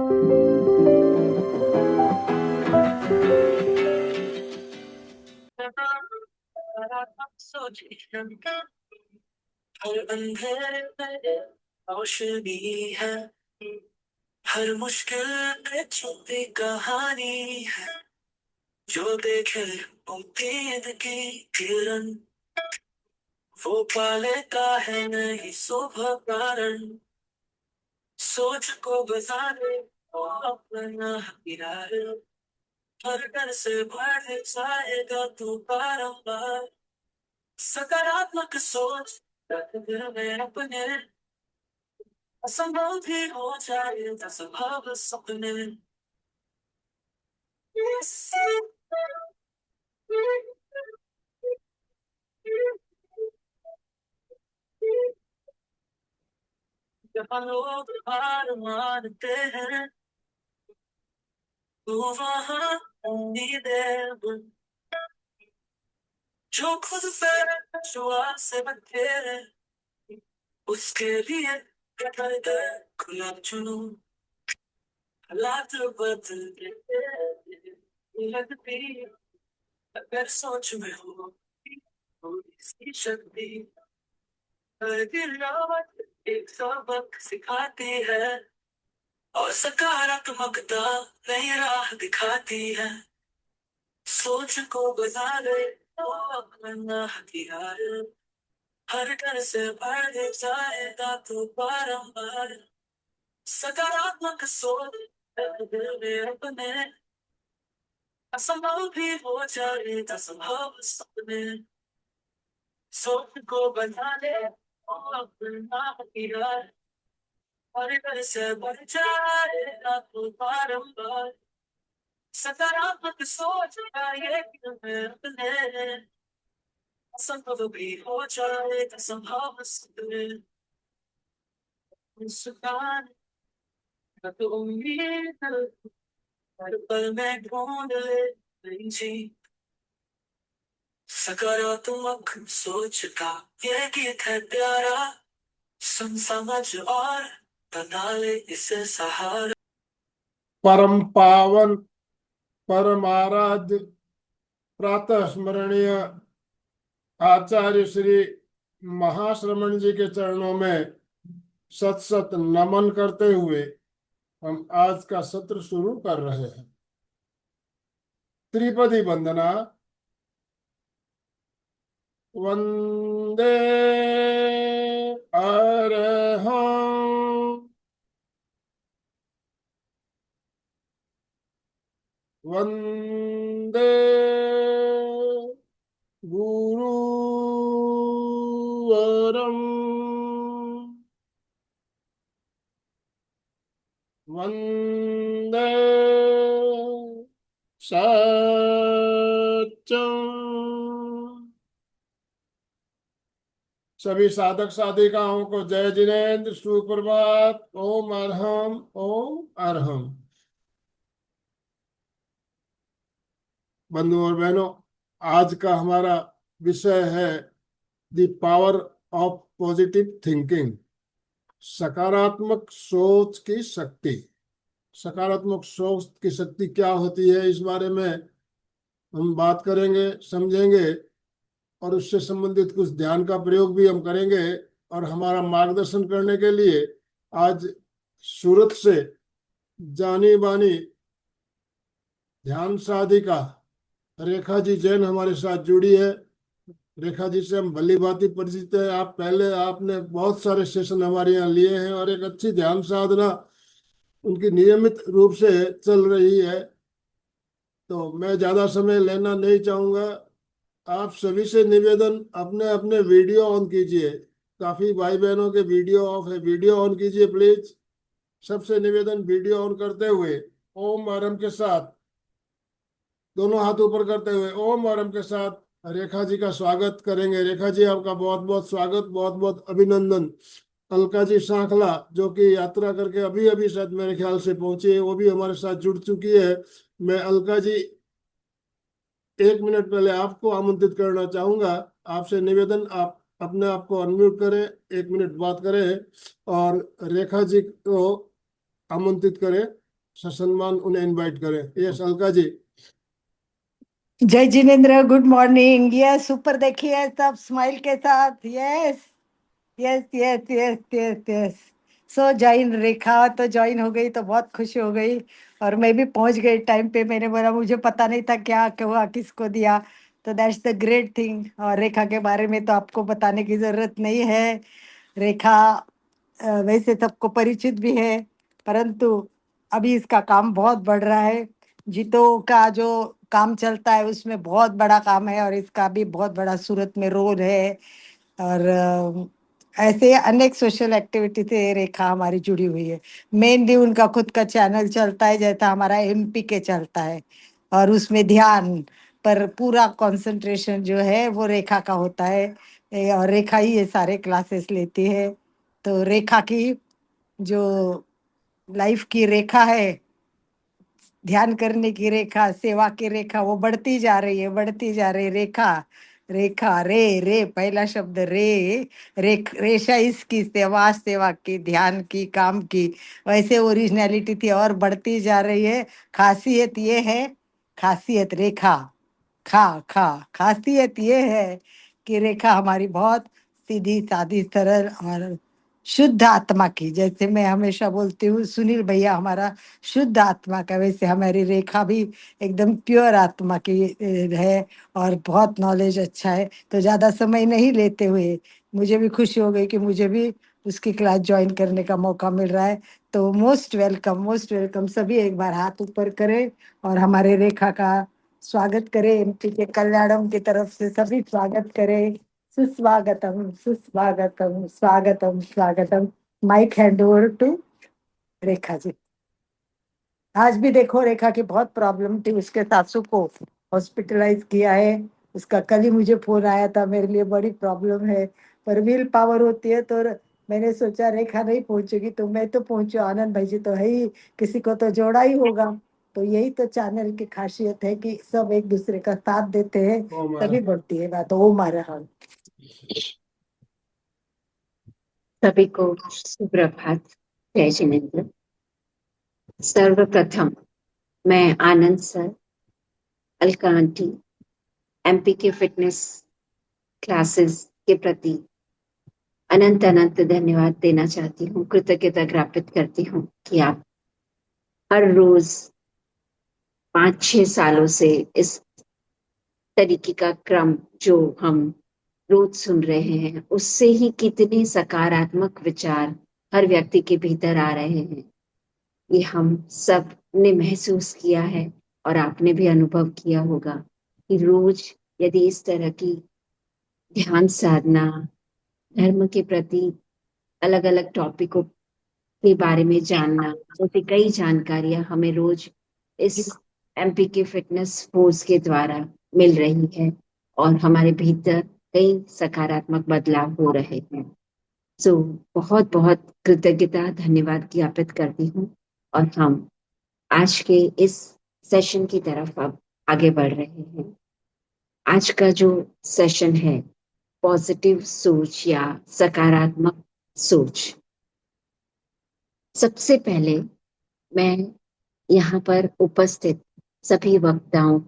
हर अंधेरे में रोशनी है, हर मुश्किल में छुपी कहानी है। जो देखे उम्मीद की किरण, वो पा लेता है नहीं सुबह कारण। सोच को बजाने और अपना किरार, हर डर से बढ़ जाएगा तू बारंबार। सकारात्मक सोच रख दिल में अपने, असंभव भी हो जाए तो संभव सपने। जहाँ लोग हार मानते हैं, तो वहाँ उम्मीदें बुन। जो खुद पे विश्वास से बंधे, उसके लिए कर दे खुला चुनू। हालात बदलते लगती, अगर सोच में हो थोड़ी सी शक्ति, हर गिरावट एक सबक सिखाती है, और सकारात्मकता नई राह दिखाती है। सोच को बजा ले तो अपना हथियार, हर डर से बढ़ जाएगा तो बारंबार। सकारात्मक सोच दिल में अपने, असंभव भी हो जाए तो संभव सपने। सोच को बजा ले तो अपना हथियार, हर डर से बढ़ जाएगा तो बारंबार। सकारात्मक सोच का ये अपने, असंभव भी हो जाए तो संभव सपने। मुस्कान का तो उम्मीद हर पल में ढूंढ ले नई जीत। सकारात्मक सोच का ये गीत है प्यारा, सुन समझ और बना ले इसे सहारा। परम पावन परम आराध्य प्रातः स्मरणीय आचार्य श्री महाश्रमण जी के चरणों में सत सत नमन करते हुए हम आज का सत्र शुरू कर रहे हैं। त्रिपदी वंदना। वंदे अरहं, वंदे गुरुवरं, वंदे सत्यं। सभी साधक साधिकाओं को जय जिनेन्द्र, सुप्रभात। ओम अरहम, ओम अरहम। बंधु और बहनों, आज का हमारा विषय है the power of positive thinking, सकारात्मक सोच की शक्ति। सकारात्मक सोच की शक्ति क्या होती है, इस बारे में हम बात करेंगे, समझेंगे, और उससे संबंधित कुछ ध्यान का प्रयोग भी हम करेंगे। और हमारा मार्गदर्शन करने के लिए आज सूरत से जानी मानी ध्यान साधिका रेखा जी जैन हमारे साथ जुड़ी है। रेखा जी से हम भली भांति परिचित है। आप पहले आपने बहुत सारे सेशन हमारे यहाँ लिए हैं और एक अच्छी ध्यान साधना उनकी नियमित रूप से चल रही है। तो मैं ज्यादा समय लेना नहीं चाहूंगा। आप सभी से निवेदन, अपने अपने वीडियो ऑन कीजिए। काफी भाई बहनों के वीडियो ऑफ है, वीडियो ऑन कीजिए प्लीज। सबसे निवेदन, वीडियो ऑन करते हुए ओम आरंभ के साथ दोनों हाथ ऊपर करते हुए ओम आरंभ के साथ रेखा जी का स्वागत करेंगे। रेखा जी, आपका बहुत बहुत स्वागत, बहुत बहुत अभिनंदन। अलका जी सांखला, जो कि यात्रा करके अभी अभी शायद मेरे ख्याल से पहुंची है, वो भी हमारे साथ जुड़ चुकी है। मैं अलका जी, एक मिनट पहले आपको आमंत्रित करना चाहूंगा। आपसे निवेदन, आप अपने आप को अनम्यूट करें, एक मिनट बात करें और रेखा जी को आमंत्रित करें। ससम्मान उन्हें इनवाइट करें। यस अलका जी। जय जिनेन्द्र, गुड मॉर्निंग। यस, ऊपर देखिए सब स्माइल के साथ। Yes yes yes yes yes yes. So join Rekha तो ज्वाइन हो गई तो बहुत खुशी हो गई। और मैं भी पहुंच गई टाइम पे। मैंने बोला मुझे पता नहीं था क्या हुआ, किसको दिया। तो दैट्स द ग्रेट थिंग। और रेखा के बारे में तो आपको बताने की जरूरत नहीं है। रेखा वैसे सबको परिचित भी है, परंतु अभी इसका काम बहुत बढ़ रहा है। जीतो का जो काम चलता है उसमें बहुत बड़ा काम है, और इसका भी बहुत बड़ा सूरत में रोल है। और ऐसे अनेक सोशल एक्टिविटी से रेखा हमारी जुड़ी हुई है। मेनली उनका खुद का चैनल चलता है, जैसा हमारा एमपी के चलता है, और उसमें ध्यान पर पूरा कंसंट्रेशन जो है वो रेखा का होता है। और रेखा ही ये सारे क्लासेस लेती है। तो रेखा की जो लाइफ की रेखा है, ध्यान करने की रेखा, सेवा की रेखा, वो बढ़ती जा रही है, बढ़ती जा रही है। रेखा रेखा रे रे पहला शब्द रे। रेशा इसकी सेवा, सेवा की, ध्यान की, काम की, वैसे ओरिजिनलिटी थी और बढ़ती जा रही है। खासियत ये है, खासियत रेखा खा खा खासियत ये है कि रेखा हमारी बहुत सीधी सादी सरल और शुद्ध आत्मा की, जैसे मैं हमेशा बोलती हूँ सुनील भैया हमारा शुद्ध आत्मा का, वैसे हमारी रेखा भी एकदम प्योर आत्मा की है। और बहुत नॉलेज अच्छा है। तो ज़्यादा समय नहीं लेते हुए मुझे भी खुशी हो गई कि मुझे भी उसकी क्लास ज्वाइन करने का मौका मिल रहा है। तो मोस्ट वेलकम, मोस्ट वेलकम। सभी एक बार हाथ ऊपर करें और हमारे रेखा का स्वागत करें। एमपी के कल्याणम की तरफ से सभी स्वागत करें। सुस्वागतम, सुस्वागतम, स्वागतम, स्वागतम। Mic hand over to Rekha ji. आज भी देखो रेखा की बहुत प्रॉब्लम थी, उसके सासू को हॉस्पिटलाइज किया है। उसका कल ही मुझे फोन आया था, मेरे लिए बड़ी प्रॉब्लम है। पर विल पावर होती है तो मैंने सोचा रेखा नहीं पहुंचेगी तो मैं तो पहुंचू, आनंद भाई जी तो है ही, किसी को तो जोड़ा ही होगा। तो यही तो चैनल की खासियत है कि सब एक दूसरे का साथ देते हैं, ओ तभी महाराज। बढ़ती है बात। ओ महाराज। सभी को सुप्रभात। जय जिनेन्द्र। सर्वप्रथम मैं आनंद सर, अलका आंटी, एमपी के फिटनेस क्लासेस के प्रति अनंत अनंत धन्यवाद देना चाहती हूँ, कृतज्ञता ज्ञापित करती हूँ कि आप हर रोज 5-6 सालों से इस तरीके का क्रम जो हम रोज सुन रहे हैं, उससे ही कितने सकारात्मक विचार हर व्यक्ति के भीतर आ रहे हैं, ये हम सब ने महसूस किया है। और आपने भी अनुभव किया होगा कि रोज यदि इस तरह की ध्यान साधना, धर्म के प्रति अलग अलग टॉपिकों के बारे में जानना, जैसे कई जानकारियां हमें रोज इस एमपी के फिटनेस फोर्स के द्वारा मिल रही है, और हमारे भीतर कई सकारात्मक बदलाव हो रहे हैं। सो बहुत बहुत कृतज्ञता धन्यवाद ज्ञापित करती हूँ। और हम आज के इस सेशन की तरफ अब आगे बढ़ रहे हैं। आज का जो सेशन है, पॉजिटिव सोच या सकारात्मक सोच। सबसे पहले मैं यहाँ पर उपस्थित सभी वक्ताओं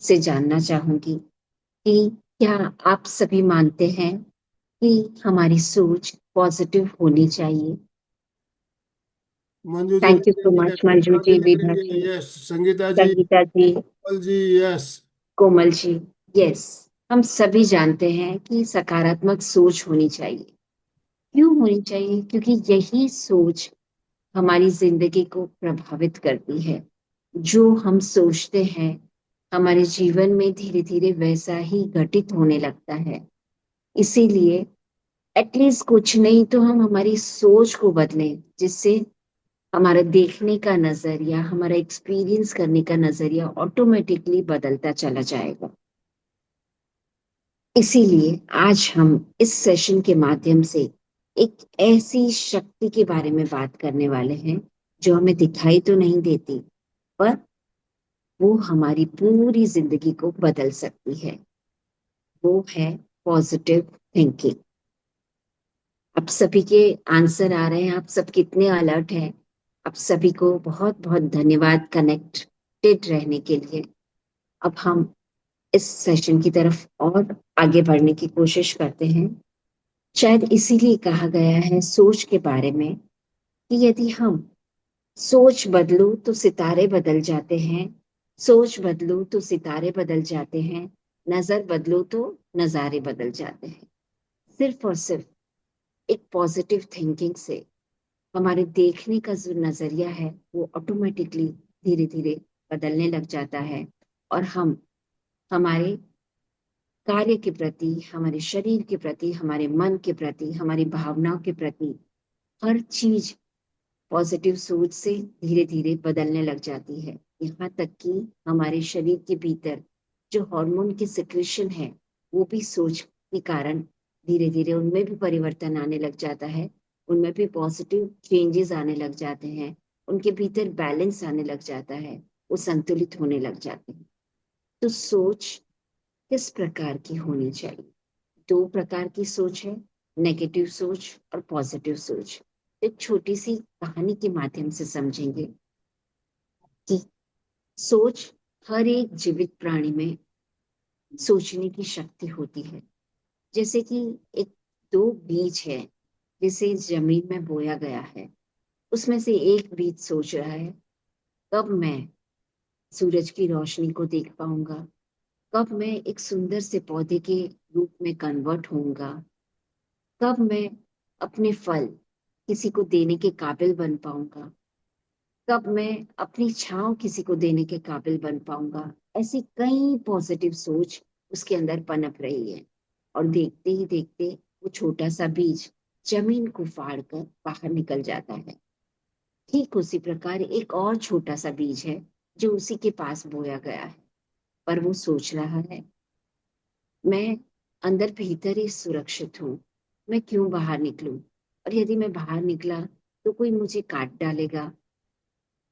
से जानना चाहूंगी कि क्या आप सभी मानते हैं कि हमारी सोच पॉजिटिव होनी चाहिए? Manju ji thank you so yes, much Manju ji, Vibha ji ji, yes, Sangeeta ji, Sangeeta ji, Kamal ji yes. Komal ji. Yes, हम सभी जानते हैं कि सकारात्मक सोच होनी चाहिए। क्यों होनी चाहिए? क्योंकि यही सोच हमारी जिंदगी को प्रभावित करती है। जो हम सोचते हैं हमारे जीवन में धीरे धीरे वैसा ही घटित होने लगता है। इसीलिए एटलीस्ट कुछ नहीं तो हम हमारी सोच को बदलें, जिससे हमारा देखने का नजरिया, हमारा एक्सपीरियंस करने का नजरिया ऑटोमेटिकली बदलता चला जाएगा। इसीलिए आज हम इस सेशन के माध्यम से एक ऐसी शक्ति के बारे में बात करने वाले हैं जो हमें दिखाई तो नहीं देती, पर वो हमारी पूरी जिंदगी को बदल सकती है। वो है पॉजिटिव थिंकिंग। आप सभी के आंसर आ रहे हैं, आप सब कितने अलर्ट हैं आप सभी को बहुत बहुत धन्यवाद कनेक्टेड रहने के लिए। अब हम इस सेशन की तरफ और आगे बढ़ने की कोशिश करते हैं। शायद इसीलिए कहा गया है सोच के बारे में कि यदि हम सोच बदलो तो सितारे बदल जाते हैं, सोच बदलो तो सितारे बदल जाते हैं, नजर बदलो तो नजारे बदल जाते हैं। सिर्फ और सिर्फ एक पॉजिटिव थिंकिंग से हमारे देखने का जो नजरिया है वो ऑटोमेटिकली धीरे धीरे बदलने लग जाता है, और हम हमारे कार्य के प्रति, हमारे शरीर के प्रति, हमारे मन के प्रति, हमारी भावनाओं के प्रति हर चीज पॉजिटिव सोच से धीरे धीरे बदलने लग जाती है। यहाँ तक कि हमारे शरीर के भीतर जो हार्मोन की सिक्रेशन है वो भी सोच के कारण धीरे धीरे उनमें भी परिवर्तन आने लग जाता है, उनमें भी पॉजिटिव चेंजेस आने लग जाते हैं, उनके भीतर बैलेंस आने लग जाता है, वो संतुलित होने लग जाते हैं। तो सोच किस प्रकार की होनी चाहिए? दो प्रकार की सोच है, नेगेटिव सोच और पॉजिटिव सोच। एक छोटी सी कहानी के माध्यम से समझेंगे कि सोच, हर एक जीवित प्राणी में सोचने की शक्ति होती है। जैसे कि एक दो बीज है जिसे जमीन में बोया गया है, उसमें से एक बीज सोच रहा है कब मैं सूरज की रोशनी को देख पाऊंगा, कब मैं एक सुंदर से पौधे के रूप में कन्वर्ट होऊंगा, कब मैं अपने फल किसी को देने के काबिल बन पाऊंगा, कब मैं अपनी छांव किसी को देने के काबिल बन पाऊंगा। ऐसी कई पॉजिटिव सोच उसके अंदर पनप रही है, और देखते ही देखते वो छोटा सा बीज जमीन को फाड़ कर बाहर निकल जाता है। ठीक उसी प्रकार एक और छोटा सा बीज है जो उसी के पास बोया गया है, पर वो सोच रहा है मैं अंदर भीतर ही सुरक्षित हूँ, मैं क्यों बाहर निकलूं, और यदि मैं बाहर निकला तो कोई मुझे काट डालेगा,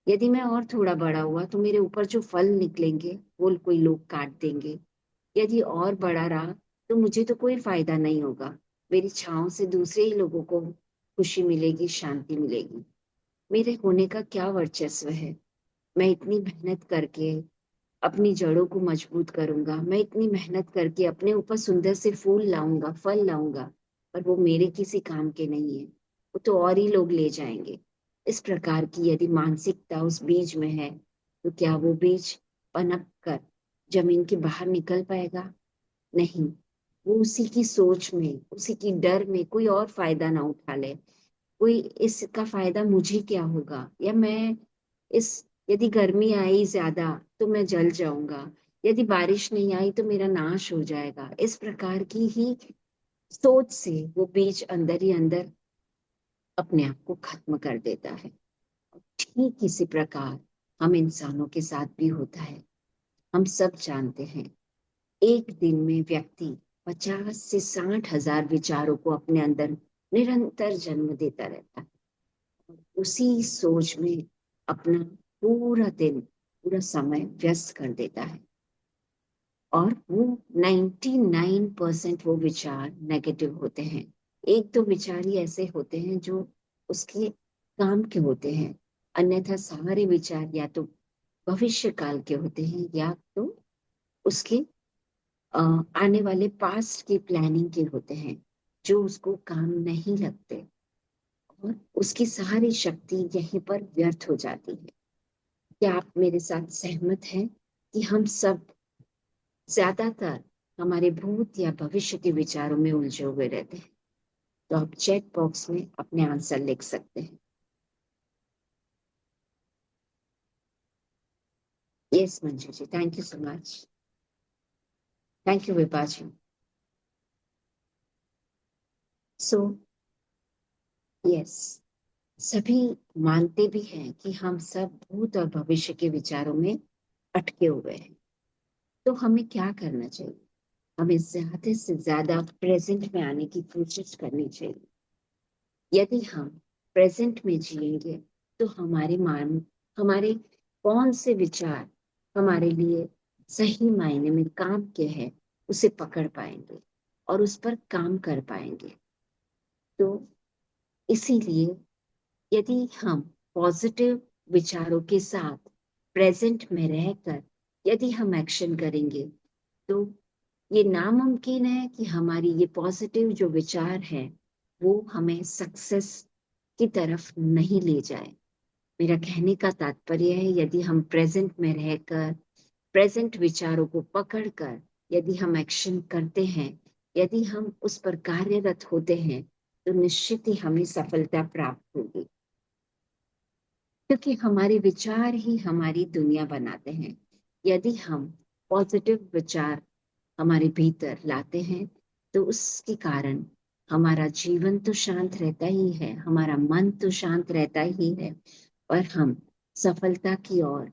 यदि मैं और थोड़ा बड़ा हुआ तो मेरे ऊपर जो फल निकलेंगे वो कोई लोग काट देंगे, यदि और बड़ा रहा तो मुझे तो कोई फायदा नहीं होगा, मेरी छांव से दूसरे ही लोगों को खुशी मिलेगी, शांति मिलेगी, मेरे होने का क्या वर्चस्व है। मैं इतनी मेहनत करके अपनी जड़ों को मजबूत करूंगा, मैं इतनी मेहनत करके अपने ऊपर सुंदर से फूल लाऊंगा, फल लाऊंगा, पर वो मेरे किसी काम के नहीं है, वो तो और ही लोग ले जाएंगे। इस प्रकार की यदि मानसिकता उस बीज में है तो क्या वो बीज पनप कर जमीन के बाहर निकल पाएगा? नहीं। वो उसी की सोच में, उसी की डर में कोई और फायदा ना उठा ले, कोई इसका फायदा मुझे क्या होगा, या मैं इस यदि गर्मी आई ज्यादा तो मैं जल जाऊंगा, यदि बारिश नहीं आई तो मेरा नाश हो जाएगा, इस प्रकार की ही सोच से वो बीज अंदर ही अंदर अपने आप को खत्म कर देता है। ठीक इसी प्रकार हम इंसानों के साथ भी होता है। हम सब जानते हैं एक दिन में व्यक्ति 50 से 60 हजार विचारों को अपने अंदर निरंतर जन्म देता रहता है, उसी सोच में अपना पूरा दिन, पूरा समय व्यस्त कर देता है, और वो 99% वो विचार नेगेटिव होते हैं। एक दो विचार ही ऐसे होते हैं जो उसके काम के होते हैं, अन्यथा सारे विचार या तो भविष्य काल के होते हैं या तो उसके आने वाले पास्ट की प्लानिंग के होते हैं, जो उसको काम नहीं लगते, और उसकी सारी शक्ति यहीं पर व्यर्थ हो जाती है। क्या आप मेरे साथ सहमत हैं कि हम सब ज्यादातर हमारे भूत या भविष्य के विचारों में उलझे हुए रहते हैं? तो आप चैट बॉक्स में अपने आंसर लिख सकते हैं। Yes Manju ji, thank you so much. Thank you Vibha ji. So yes, सभी मानते भी हैं कि हम सब भूत और भविष्य के विचारों में अटके हुए हैं। तो हमें क्या करना चाहिए? हमें ज्यादा से ज्यादा प्रेजेंट में आने की कोशिश करनी चाहिए। यदि हम प्रेजेंट में जिएंगे तो हमारे कौन से विचार हमारे लिए सही मायने में काम के हैं उसे पकड़ पाएंगे और उस पर काम कर पाएंगे। तो इसीलिए यदि हम पॉजिटिव विचारों के साथ प्रेजेंट में रहकर यदि हम एक्शन करेंगे तो ये नामुमकिन है कि हमारी ये पॉजिटिव जो विचार है वो हमें सक्सेस की तरफ नहीं ले जाए। मेरा कहने का तात्पर्य है, यदि हम प्रेजेंट में रहकर प्रेजेंट विचारों को पकड़कर यदि हम एक्शन करते हैं, यदि हम उस पर कार्यरत होते हैं, तो निश्चित ही हमें सफलता प्राप्त होगी, क्योंकि हमारे विचार ही हमारी दुनिया बनाते हैं। यदि हम पॉजिटिव विचार हमारे भीतर लाते हैं तो उसके कारण हमारा जीवन तो शांत रहता ही है, हमारा मन तो शांत रहता ही है, और हम सफलता की ओर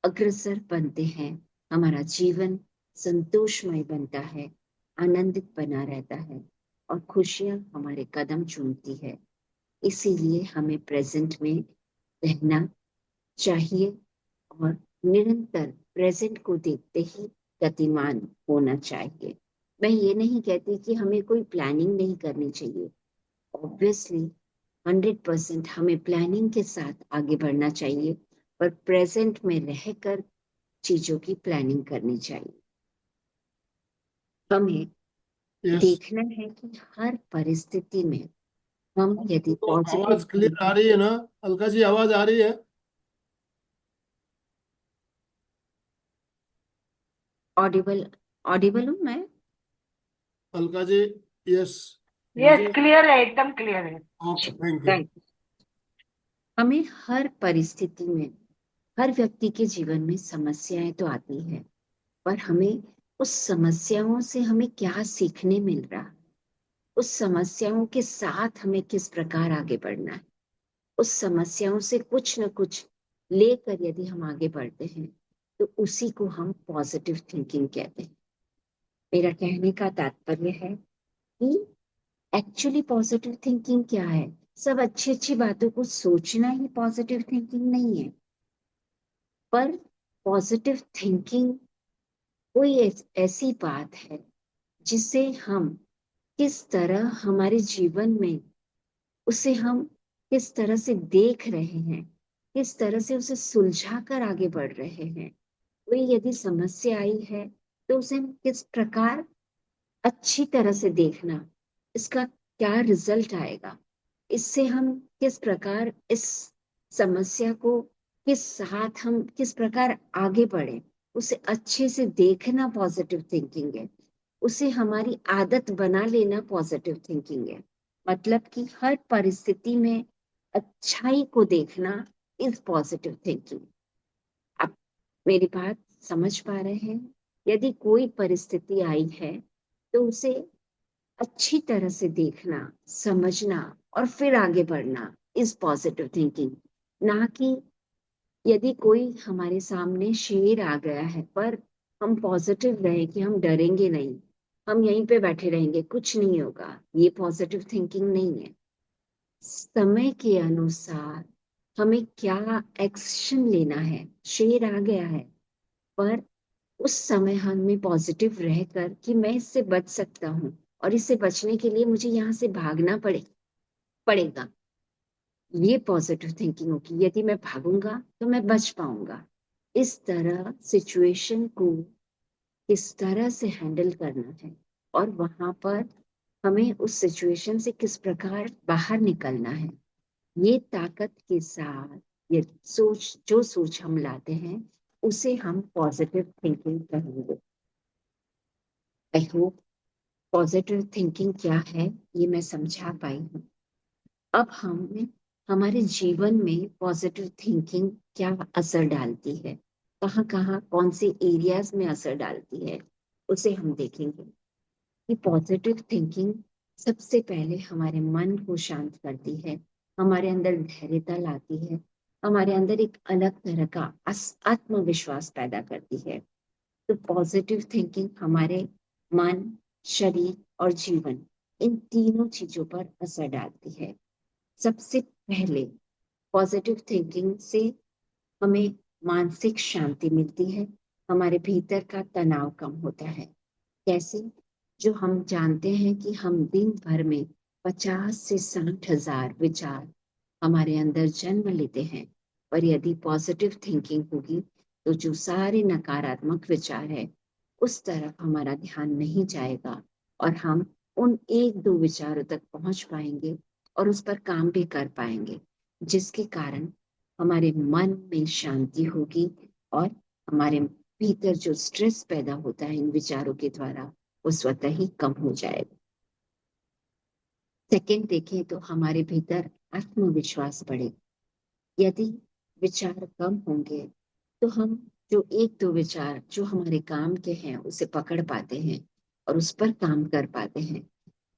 अग्रसर बनते हैं। हमारा जीवन संतोषमय बनता है, आनंदित बना रहता है और खुशियां हमारे कदम चूमती है। इसीलिए हमें प्रेजेंट में रहना चाहिए और निरंतर प्रेजेंट को देखते ही गतिमान होना चाहिए। मैं ये नहीं कहती कि हमें कोई प्लानिंग नहीं करनी चाहिए। ऑब्वियसली 100% हमें प्लानिंग के साथ आगे बढ़ना चाहिए, पर प्रेजेंट में रहकर चीजों की प्लानिंग करनी चाहिए। हमें यस। देखना है कि हर परिस्थिति में हम यदि तो आवाज क्लियर आ पॉजिटिव रही है ना? अलका जी, आवाज आ रही है? ऑडिबल ऑडिबल हूँ मैं? अलका जी, यस। यस, मुझे क्लियर है, एकदम क्लियर है। Okay, thank you. थैंक। हमें हर परिस्थिति में, हर व्यक्ति के जीवन में समस्याएं तो आती है, पर हमें उस समस्याओं से हमें क्या सीखने मिल रहा है, उस समस्याओं के साथ हमें किस प्रकार आगे बढ़ना है, उस समस्याओं से कुछ न कुछ लेकर यदि हम आगे बढ़ते हैं तो उसी को हम पॉजिटिव थिंकिंग कहते हैं। मेरा कहने का तात्पर्य है कि एक्चुअली पॉजिटिव थिंकिंग क्या है? सब अच्छी अच्छी बातों को सोचना ही पॉजिटिव थिंकिंग नहीं है, पर पॉजिटिव थिंकिंग कोई ऐसी बात है जिसे हम किस तरह हमारे जीवन में उसे हम किस तरह से देख रहे हैं, किस तरह से उसे सुलझा कर आगे बढ़ रहे हैं। कोई यदि समस्या आई है तो उसे हम किस प्रकार अच्छी तरह से देखना, इसका क्या रिजल्ट आएगा, इससे हम किस प्रकार इस समस्या को किस साथ हम किस प्रकार आगे बढ़े, उसे अच्छे से देखना पॉजिटिव थिंकिंग है। उसे हमारी आदत बना लेना पॉजिटिव थिंकिंग है। मतलब कि हर परिस्थिति में अच्छाई को देखना इज पॉजिटिव थिंकिंग। आप मेरी बात समझ पा रहे हैं? यदि कोई परिस्थिति आई है तो उसे अच्छी तरह से देखना, समझना और फिर आगे बढ़ना इज पॉजिटिव थिंकिंग। ना कि यदि कोई हमारे सामने शेर आ गया है पर हम पॉजिटिव रहे कि हम डरेंगे नहीं, हम यहीं पे बैठे रहेंगे, कुछ नहीं होगा, ये पॉजिटिव थिंकिंग नहीं है। समय के अनुसार हमें क्या एक्शन लेना है। शेर आ गया है पर उस समय हमें पॉजिटिव रहकर कि मैं इससे बच सकता हूँ और इससे बचने के लिए मुझे यहाँ से भागना पड़ेगा, ये पॉजिटिव थिंकिंग होगी। यदि मैं भागूंगा तो मैं बच पाऊंगा। इस तरह सिचुएशन को किस तरह से हैंडल करना है और वहां पर हमें उस सिचुएशन से किस प्रकार बाहर निकलना है, ये ताकत के साथ ये सोच हम लाते हैं उसे हम पॉजिटिव थिंकिंग कहेंगे। आई होप पॉजिटिव थिंकिंग क्या है ये मैं समझा पाई हूँ। अब हमें हमारे जीवन में पॉजिटिव थिंकिंग क्या असर डालती है, कहाँ कहाँ कौन से एरियाज में असर डालती है, उसे हम देखेंगे। कि पॉजिटिव थिंकिंग सबसे पहले हमारे मन को शांत करती है, हमारे अंदर धैर्यता लाती है, हमारे अंदर एक अलग तरह का आत्मविश्वास पैदा करती है। तो पॉजिटिव थिंकिंग हमारे मन, शरीर और जीवन, इन तीनों चीजों पर असर डालती है। सबसे पहले पॉजिटिव थिंकिंग से हमें मानसिक शांति मिलती है, हमारे भीतर का तनाव कम होता है। कैसे? जो हम जानते हैं कि हम दिन भर में 50 से 60 हजार विचार हमारे अंदर जन्म लेते हैं। पर यदि पॉजिटिव थिंकिंग होगी तो जो सारे नकारात्मक विचार है उस तरफ हमारा ध्यान नहीं जाएगा और हम उन एक दो विचारों तक पहुंच पाएंगे और उस पर काम भी कर पाएंगे, जिसके कारण हमारे मन में शांति होगी और हमारे भीतर जो स्ट्रेस पैदा होता है इन विचारों के द्वारा वो स्वतः ही कम हो जाएगा। सेकंड देखें तो हमारे भीतर आत्मविश्वास बढ़ेगा। यदि विचार कम होंगे तो हम जो एक दो विचार जो हमारे काम के हैं उसे पकड़ पाते हैं और उस पर काम कर पाते हैं।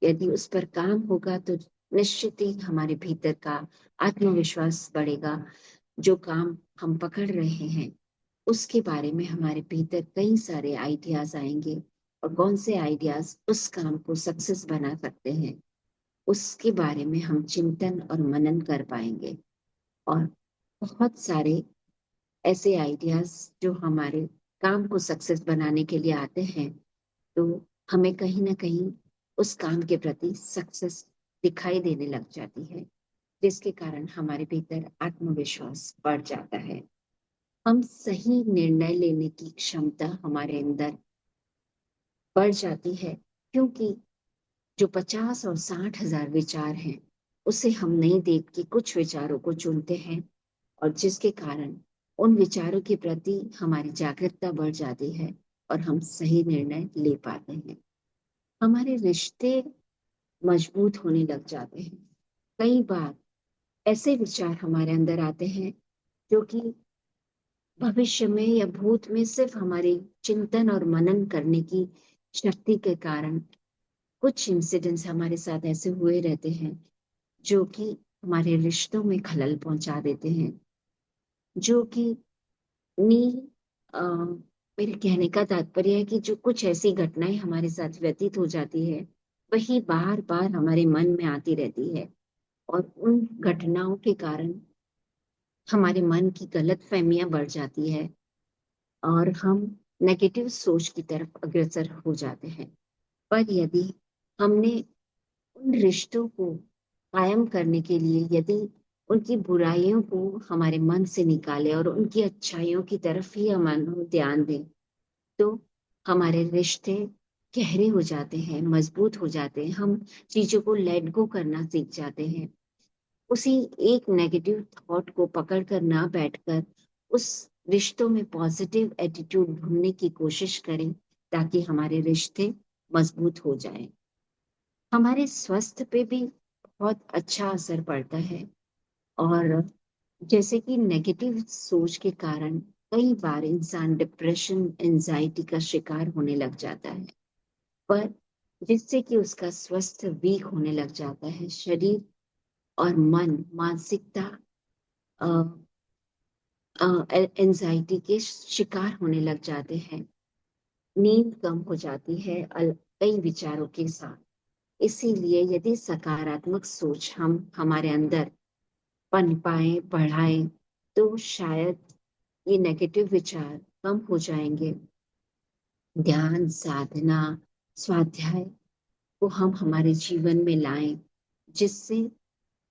यदि उस पर काम होगा तो निश्चित ही हमारे भीतर का आत्मविश्वास बढ़ेगा। जो काम हम पकड़ रहे हैं उसके बारे में हमारे भीतर कई सारे आइडियाज आएंगे और कौन से आइडियाज उस काम को सक्सेस बना सकते हैं उसके बारे में हम चिंतन और मनन कर पाएंगे। और बहुत सारे ऐसे आइडियाज जो हमारे काम को सक्सेस बनाने के लिए आते हैं तो हमें कहीं ना कहीं उस काम के प्रति सक्सेस दिखाई देने लग जाती है, जिसके कारण हमारे भीतर आत्मविश्वास बढ़ जाता है। हम सही निर्णय लेने की क्षमता हमारे अंदर बढ़ जाती है, क्योंकि जो 50 और 60 हजार विचार हैं उसे हम नहीं देख के कुछ विचारों को चुनते हैं और जिसके कारण उन विचारों के प्रति हमारी जागरूकता बढ़ जाती है और हम सही निर्णय ले पाते हैं। हमारे रिश्ते मजबूत होने लग जाते हैं। कई बार ऐसे विचार हमारे अंदर आते हैं जो कि भविष्य में या भूत में सिर्फ हमारे चिंतन और मनन करने की शक्ति के कारण कुछ इंसिडेंट्स हमारे साथ ऐसे हुए रहते हैं जो कि हमारे रिश्तों में खलल पहुंचा देते हैं। जो कि नी मेरे कहने का तात्पर्य है कि जो कुछ ऐसी घटनाएं हमारे साथ व्यतीत हो जाती है वही बार बार हमारे मन में आती रहती है और उन घटनाओं के कारण हमारे मन की गलत फहमियां बढ़ जाती है और हम नेगेटिव सोच की तरफ अग्रसर हो जाते हैं। पर यदि हमने उन रिश्तों को कायम करने के लिए यदि उनकी बुराइयों को हमारे मन से निकाले और उनकी अच्छाइयों की तरफ ही हम ध्यान दें तो हमारे रिश्ते गहरे हो जाते हैं, मजबूत हो जाते हैं। हम चीजों को लेट गो करना सीख जाते हैं। उसी एक नेगेटिव थॉट को पकड़ कर ना बैठकर उस रिश्तों में पॉजिटिव एटीट्यूड ढूंढने की कोशिश करें ताकि हमारे रिश्ते मजबूत हो जाएं। हमारे स्वास्थ्य पे भी बहुत अच्छा असर पड़ता है और जैसे कि नेगेटिव सोच के कारण कई बार इंसान डिप्रेशन एंजाइटी का शिकार होने लग जाता है, पर जिससे कि उसका स्वास्थ्य वीक होने लग जाता है। शरीर और मन मानसिकता एंजाइटी के शिकार होने लग जाते हैं। नींद कम हो जाती है कई विचारों के साथ। इसीलिए यदि सकारात्मक सोच हम हमारे अंदर पनपाएं बढ़ाएं तो शायद ये नेगेटिव विचार कम हो जाएंगे। ध्यान साधना स्वाध्याय को हम हमारे जीवन में लाएं जिससे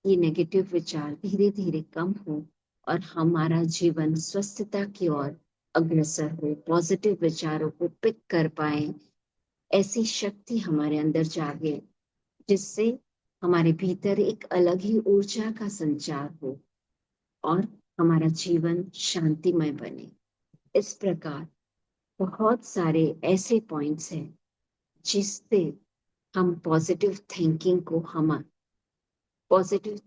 ये नेगेटिव विचार धीरे धीरे कम हो और हमारा जीवन स्वस्थता की ओर अग्रसर हो, पॉजिटिव विचारों को पिक कर पाए, ऐसी शक्ति हमारे अंदर जागे जिससे हमारे भीतर एक अलग ही ऊर्जा का संचार हो और हमारा जीवन शांतिमय बने। इस प्रकार बहुत सारे ऐसे पॉइंट्स हैं जिससे हम पॉजिटिव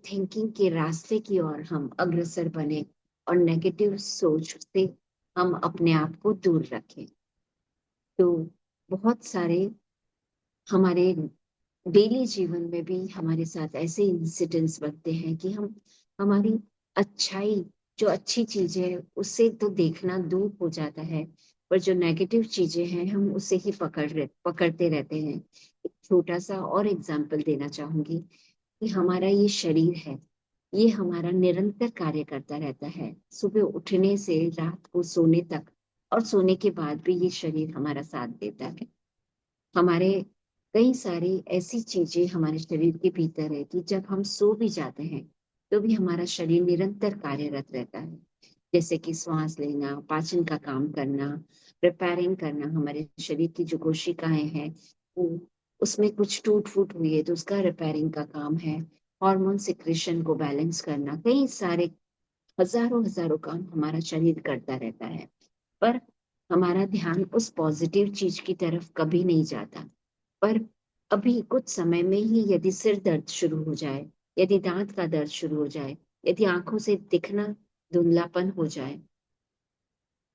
थिंकिंग के रास्ते की ओर हम अग्रसर बने और नेगेटिव सोच से हम अपने आप को दूर रखें। तो बहुत सारे हमारे डेली जीवन में भी हमारे साथ ऐसे इंसिडेंट्स बनते हैं कि हम हमारी अच्छाई जो अच्छी चीजें है उससे तो देखना दूर हो जाता है, पर जो नेगेटिव चीजें हैं हम उसे ही पकड़ते रहते हैं। एक छोटा सा और एग्जाम्पल देना चाहूंगी कि हमारा ये शरीर है, ये हमारा निरंतर कार्य करता रहता है, सुबह उठने से रात को सोने तक, और सोने के बाद भी ये शरीर हमारा साथ देता है। हमारे कई सारी ऐसी चीजें हमारे शरीर के भीतर है कि जब हम सो भी जाते हैं तो भी हमारा शरीर निरंतर कार्यरत रहता है, जैसे कि श्वास लेना, पाचन का काम करना, रिपेयरिंग करना। हमारे शरीर की जो कोशिकाएं हैं वो, उसमें कुछ टूट फूट हुई है तो उसका रिपेयरिंग का काम है। हार्मोन सिक्रेशन को बैलेंस करना, कई सारे हजारों हजारों काम हमारा शरीर करता रहता है। पर हमारा ध्यान उस पॉजिटिव चीज की तरफ कभी नहीं जाता। पर अभी कुछ समय में ही यदि सिर दर्द शुरू हो जाए, यदि दांत का दर्द शुरू हो जाए, यदि आंखों से दिखना धुंधलापन हो जाए,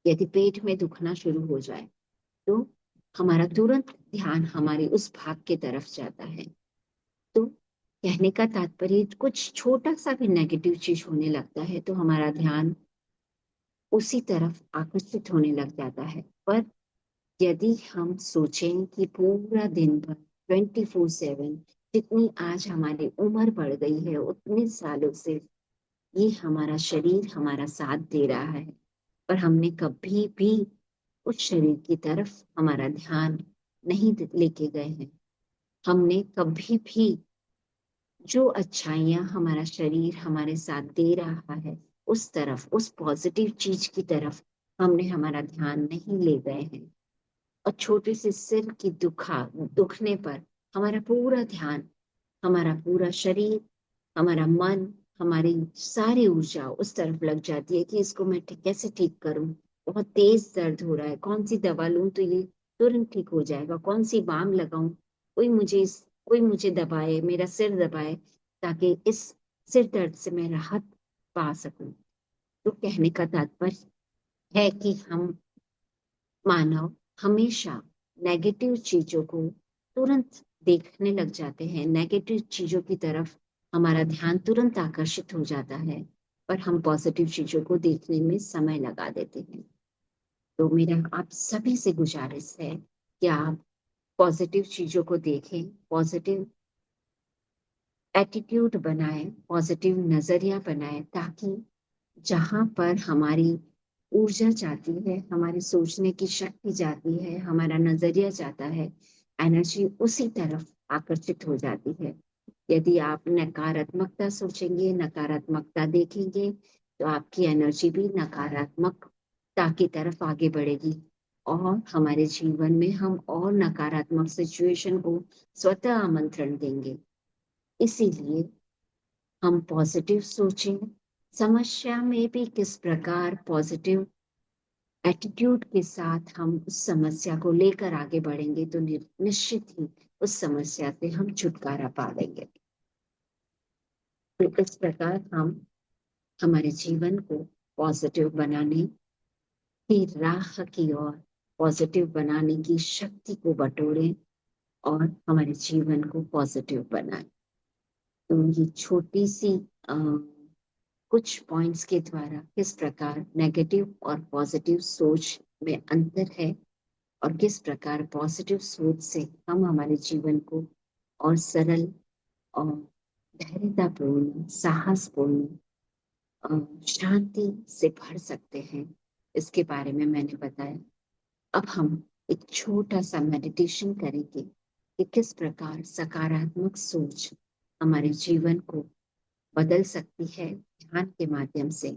यदि पेट में दुखना शुरू हो जाए, तो हमारा तुरंत ध्यान हमारे उस भाग की तरफ जाता है। तो कहने का तात्पर्य, कुछ छोटा सा भी नेगेटिव चीज होने लगता है तो हमारा ध्यान उसी तरफ आकर्षित होने लग जाता है। पर यदि हम सोचें कि पूरा दिन भर 24/7, जितनी आज हमारी उम्र बढ़ गई है उतने सालों से ये हमारा शरीर हमारा साथ दे रहा है, पर हमने कभी भी उस शरीर की तरफ हमारा ध्यान नहीं लेके गए हैं। हमने कभी भी जो अच्छाइयां हमारा शरीर हमारे साथ दे रहा है उस तरफ, उस पॉजिटिव चीज की तरफ हमने हमारा ध्यान नहीं ले गए हैं। और छोटे से सिर की दुखने पर हमारा पूरा ध्यान, हमारा पूरा शरीर, हमारा मन, हमारी सारी ऊर्जा उस तरफ लग जाती है कि इसको मैं कैसे ठीक करूं। बहुत तेज दर्द हो रहा है, कौन सी दवा लूं तो ये तुरंत ठीक हो जाएगा, कौन सी बाम लगाऊं, कोई मुझे दबाए, मेरा सिर दबाए, ताकि इस सिर दर्द से मैं राहत पा सकूं। तो कहने का तात्पर्य है कि हम मानव हमेशा नेगेटिव चीजों को तुरंत देखने लग जाते हैं, नेगेटिव चीजों की तरफ हमारा ध्यान तुरंत आकर्षित हो जाता है, पर हम पॉजिटिव चीजों को देखने में समय लगा देते हैं। तो मेरा आप सभी से गुजारिश है कि आप पॉजिटिव चीजों को देखें, पॉजिटिव एटीट्यूड बनाएं, पॉजिटिव नजरिया बनाएं, ताकि जहां पर हमारी ऊर्जा जाती है, हमारी सोचने की शक्ति जाती है, हमारा नजरिया जाता है, एनर्जी उसी तरफ आकर्षित हो जाती है। यदि आप नकारात्मकता सोचेंगे, नकारात्मकता देखेंगे, तो आपकी एनर्जी भी नकारात्मकता की तरफ आगे बढ़ेगी और हमारे जीवन में हम और नकारात्मक सिचुएशन को स्वतः आमंत्रण देंगे। इसीलिए हम पॉजिटिव सोचें, समस्या में भी किस प्रकार पॉजिटिव एटीट्यूड के साथ हम उस समस्या को लेकर आगे बढ़ेंगे तो निश्चित ही उस समस्या से हम छुटकारा पा लेंगे। तो इस प्रकार हम हमारे जीवन को पॉजिटिव बनाने की राह की ओर, पॉजिटिव बनाने की शक्ति को बटोरें और हमारे जीवन को पॉजिटिव बनाएं। तो ये छोटी सी कुछ पॉइंट्स के द्वारा किस प्रकार नेगेटिव और पॉजिटिव सोच में अंतर है और किस प्रकार पॉजिटिव सोच से हम हमारे जीवन को और सरल और धैर्यतापूर्ण, साहसपूर्ण, शांति से भर सकते हैं, इसके बारे में मैंने बताया। अब हम एक छोटा सा मेडिटेशन करेंगे कि किस प्रकार सकारात्मक सोच हमारे जीवन को बदल सकती है ध्यान के माध्यम से।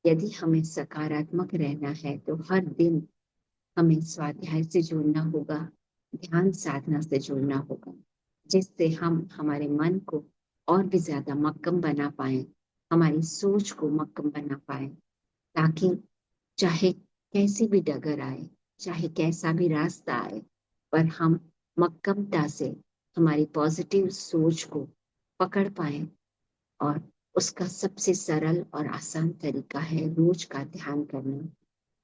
यदि हमें सकारात्मक रहना है तो हर दिन हमें स्वाध्याय से जुड़ना होगा, ध्यान साधना से जुड़ना होगा, जिससे हम हमारे मन को और भी ज्यादा मक्कम बना पाए, हमारी सोच को मक्कम बना पाए, ताकि चाहे कैसी भी डगर आए, चाहे कैसा भी रास्ता आए, पर हम मक्कमता से हमारी पॉजिटिव सोच को पकड़ पाए। और उसका सबसे सरल और आसान तरीका है रोज का ध्यान करना।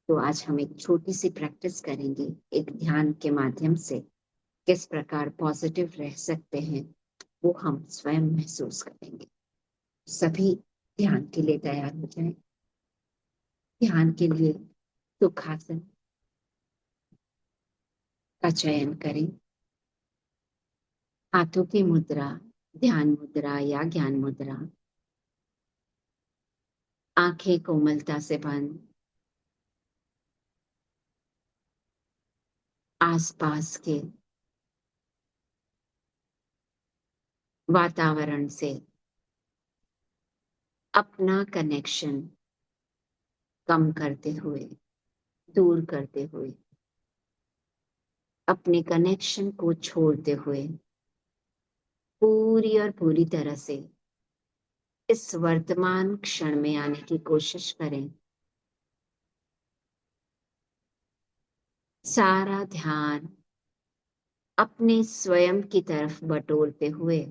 तो आज हम एक छोटी सी प्रैक्टिस करेंगे, एक ध्यान के माध्यम से किस प्रकार पॉजिटिव रह सकते हैं वो हम स्वयं महसूस करेंगे। सभी ध्यान के लिए तैयार हो जाएं। ध्यान के लिए सुखासन का चयन करें। हाथों की मुद्रा, ध्यान मुद्रा या ज्ञान मुद्रा, आंखें कोमलता से बंद, आसपास के वातावरण से अपना कनेक्शन कम करते हुए, दूर करते हुए, अपने कनेक्शन को छोड़ते हुए पूरी और पूरी तरह से इस वर्तमान क्षण में आने की कोशिश करें। सारा ध्यान अपने स्वयं की तरफ बटोरते हुए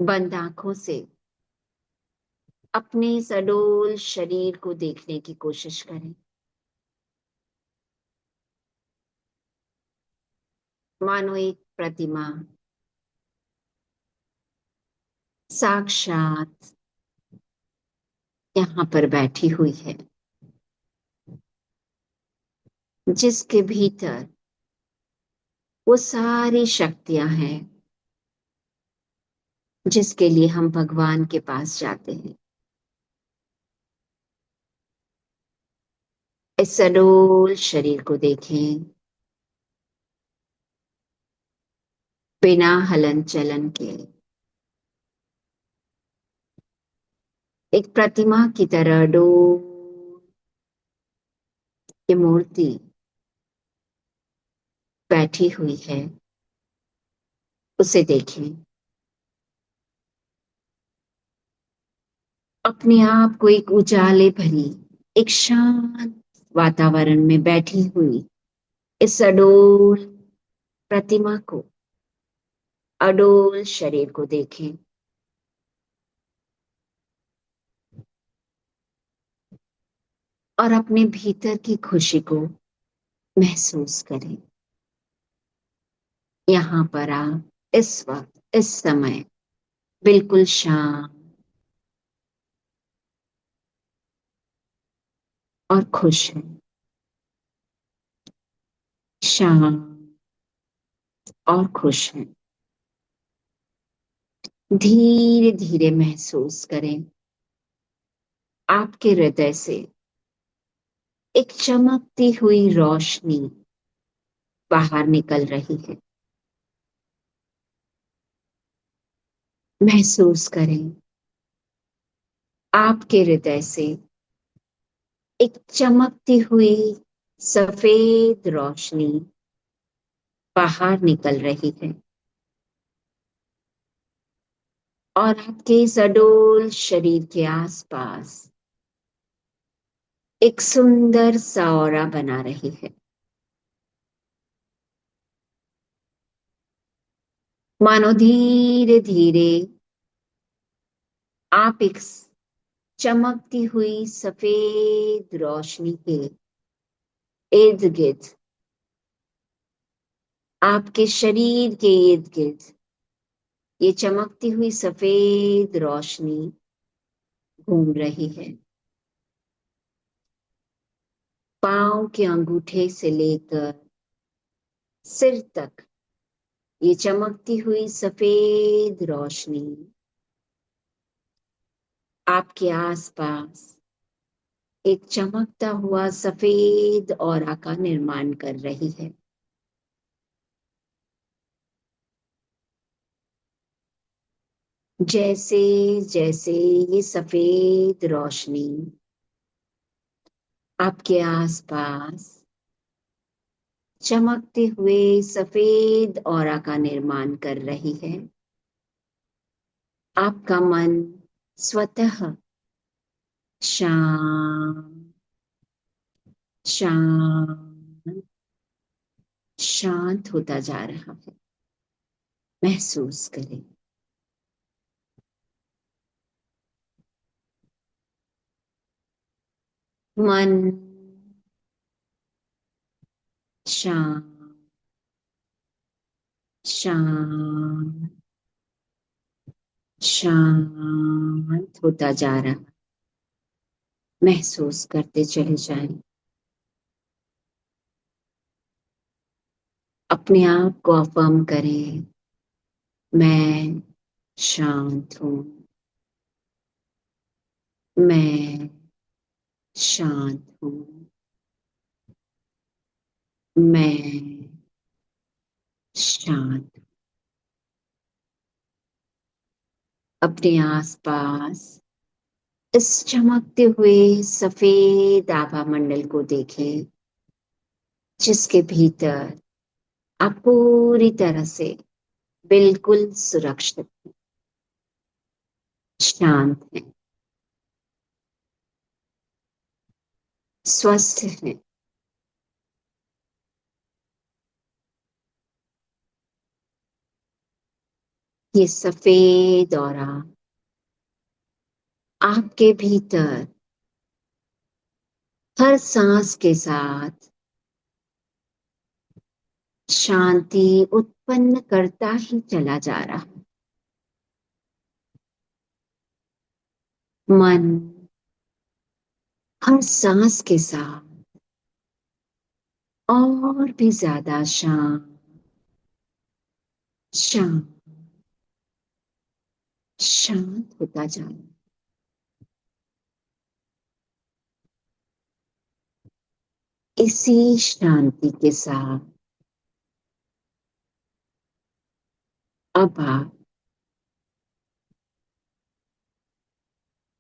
बंद आंखों से अपने इस अडोल शरीर को देखने की कोशिश करें। मानो एक प्रतिमा साक्षात यहाँ पर बैठी हुई है, जिसके भीतर वो सारी शक्तियां हैं जिसके लिए हम भगवान के पास जाते हैं। इस अडोल शरीर को देखें, बिना हलन चलन के, एक प्रतिमा की तरह अडोल ये मूर्ति बैठी हुई है, उसे देखें। अपने आप को एक उजाले भरी, एक शांत वातावरण में बैठी हुई इस अडोल प्रतिमा को, अडोल शरीर को देखें। और अपने भीतर की खुशी को महसूस करें। यहाँ पर आप इस वक्त, इस समय बिल्कुल शांत और खुश हैं, शांत और खुश हैं। धीरे धीरे महसूस करें आपके हृदय से एक चमकती हुई रोशनी बाहर निकल रही है। महसूस करें आपके हृदय से एक चमकती हुई सफेद रोशनी बाहर निकल रही है और आपके इस अडोल शरीर के आसपास एक सुंदर सा ऑरा बना रही है। मानो धीरे धीरे आप एक चमकती हुई सफेद रोशनी के इर्द गिर्द, आपके शरीर के इर्द गिर्द ये चमकती हुई सफेद रोशनी घूम रही है। पांव के अंगूठे से लेकर सिर तक ये चमकती हुई सफेद रोशनी आपके आसपास एक चमकता हुआ सफेद ऑरा का निर्माण कर रही है। जैसे जैसे ये सफेद रोशनी आपके आसपास चमकते हुए सफेद ऑरा का निर्माण कर रही है, आपका मन स्वतः शांत शांत शांत होता जा रहा है। महसूस करें। मन शांत शांत शांत होता जा रहा है। महसूस करते चले जाएं। अपने आप को अफर्म करें, मैं शांत हूं, मैं शांत हूं, मैं शांत। अपने आसपास इस चमकते हुए सफेद आभा मंडल को देखें, जिसके भीतर आप पूरी तरह से बिल्कुल सुरक्षित, शांत हैं, स्वस्थ हैं। ये सफेद ऑरा आपके भीतर हर सांस के साथ शांति उत्पन्न करता ही चला जा रहा है। मन हर सांस के साथ और भी ज्यादा शांत, शांत, शांत होता जा रहा है। इसी शांति के साथ अब आप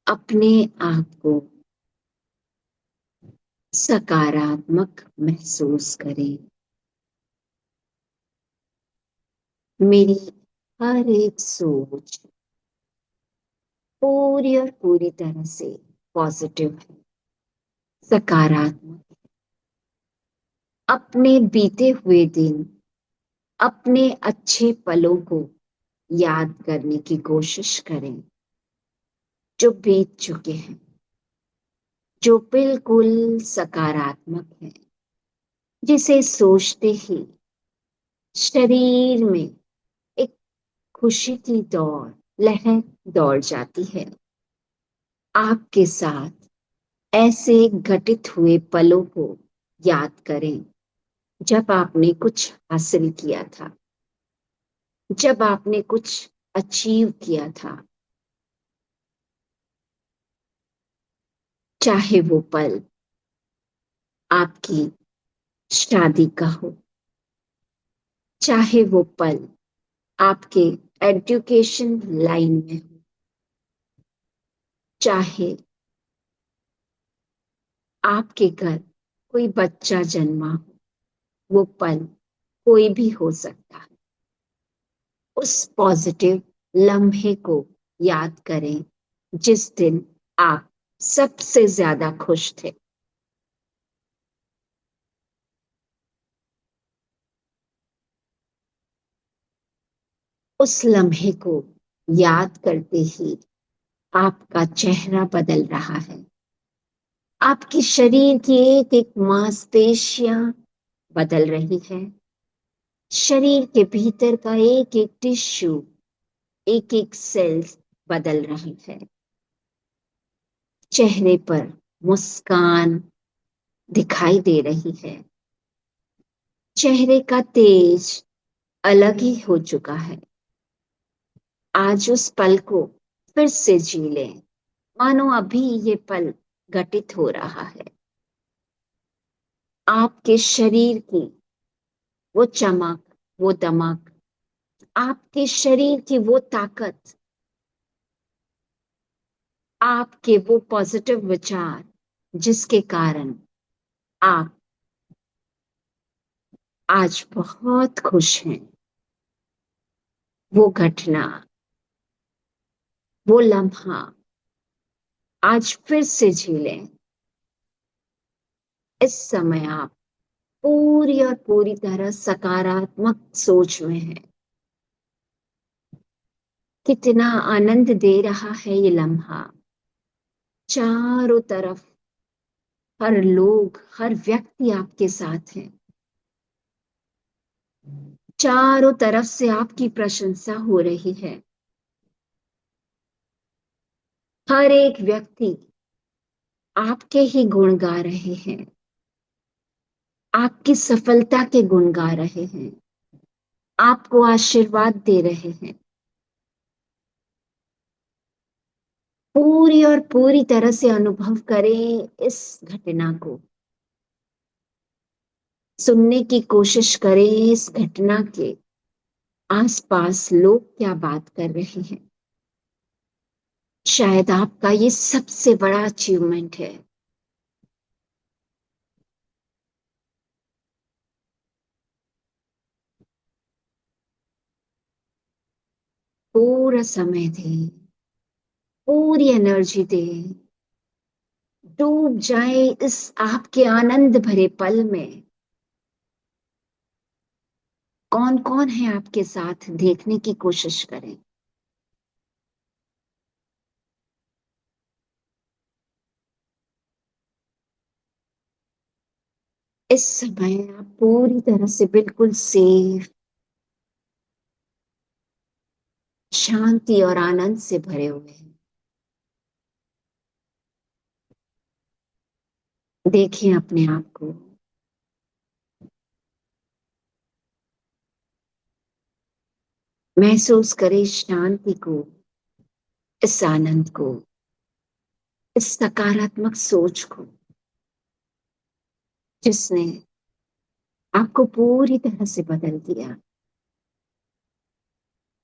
अपने आप को सकारात्मक महसूस करें। मेरी हर एक सोच पूरी और पूरी तरह से पॉजिटिव है, सकारात्मक। अपने बीते हुए दिन, अपने अच्छे पलों को याद करने की कोशिश करें, जो बीत चुके हैं, जो बिल्कुल सकारात्मक है, जिसे सोचते ही शरीर में एक खुशी की लहर दौड़ जाती है। आपके साथ ऐसे घटित हुए पलों को याद करें, जब आपने कुछ हासिल किया था, जब आपने कुछ अचीव किया था। चाहे वो पल आपकी शादी का हो, चाहे वो पल आपके एजुकेशन लाइन में हो, चाहे आपके घर कोई बच्चा जन्मा हो, वो पल कोई भी हो सकता है। उस पॉजिटिव लम्हे को याद करें, जिस दिन आप सबसे ज्यादा खुश थे। उस लम्हे को याद करते ही आपका चेहरा बदल रहा है, आपकी शरीर की एक एक मांसपेशियां बदल रही है, शरीर के भीतर का एक एक टिश्यू, एक एक सेल्स बदल रही है। चेहरे पर मुस्कान दिखाई दे रही है, चेहरे का तेज अलग ही हो चुका है। आज उस पल को फिर से जी लें, मानो अभी ये पल घटित हो रहा है। आपके शरीर की वो चमक, वो दमक, आपके शरीर की वो ताकत, आपके वो पॉजिटिव विचार, जिसके कारण आप आज बहुत खुश हैं, वो घटना, वो लम्हा आज फिर से जी लें। इस समय आप पूरी और पूरी तरह सकारात्मक सोच में हैं। कितना आनंद दे रहा है ये लम्हा। चारों तरफ हर लोग, हर व्यक्ति आपके साथ है। चारों तरफ से आपकी प्रशंसा हो रही है। हर एक व्यक्ति आपके ही गुण गा रहे हैं, आपकी सफलता के गुण गा रहे हैं, आपको आशीर्वाद दे रहे हैं। पूरी और पूरी तरह से अनुभव करें इस घटना को, सुनने की कोशिश करें इस घटना के आसपास लोग क्या बात कर रहे हैं। शायद आपका ये सबसे बड़ा अचीवमेंट है। पूरा समय दें, पूरी एनर्जी दें, डूब जाए इस आपके आनंद भरे पल में। कौन कौन है आपके साथ देखने की कोशिश करें। इस समय आप पूरी तरह से बिल्कुल सेफ, शांति और आनंद से भरे हुए हैं। देखें अपने आप को। महसूस करें इस शांति को, इस आनंद को, इस सकारात्मक सोच को, जिसने आपको पूरी तरह से बदल दिया।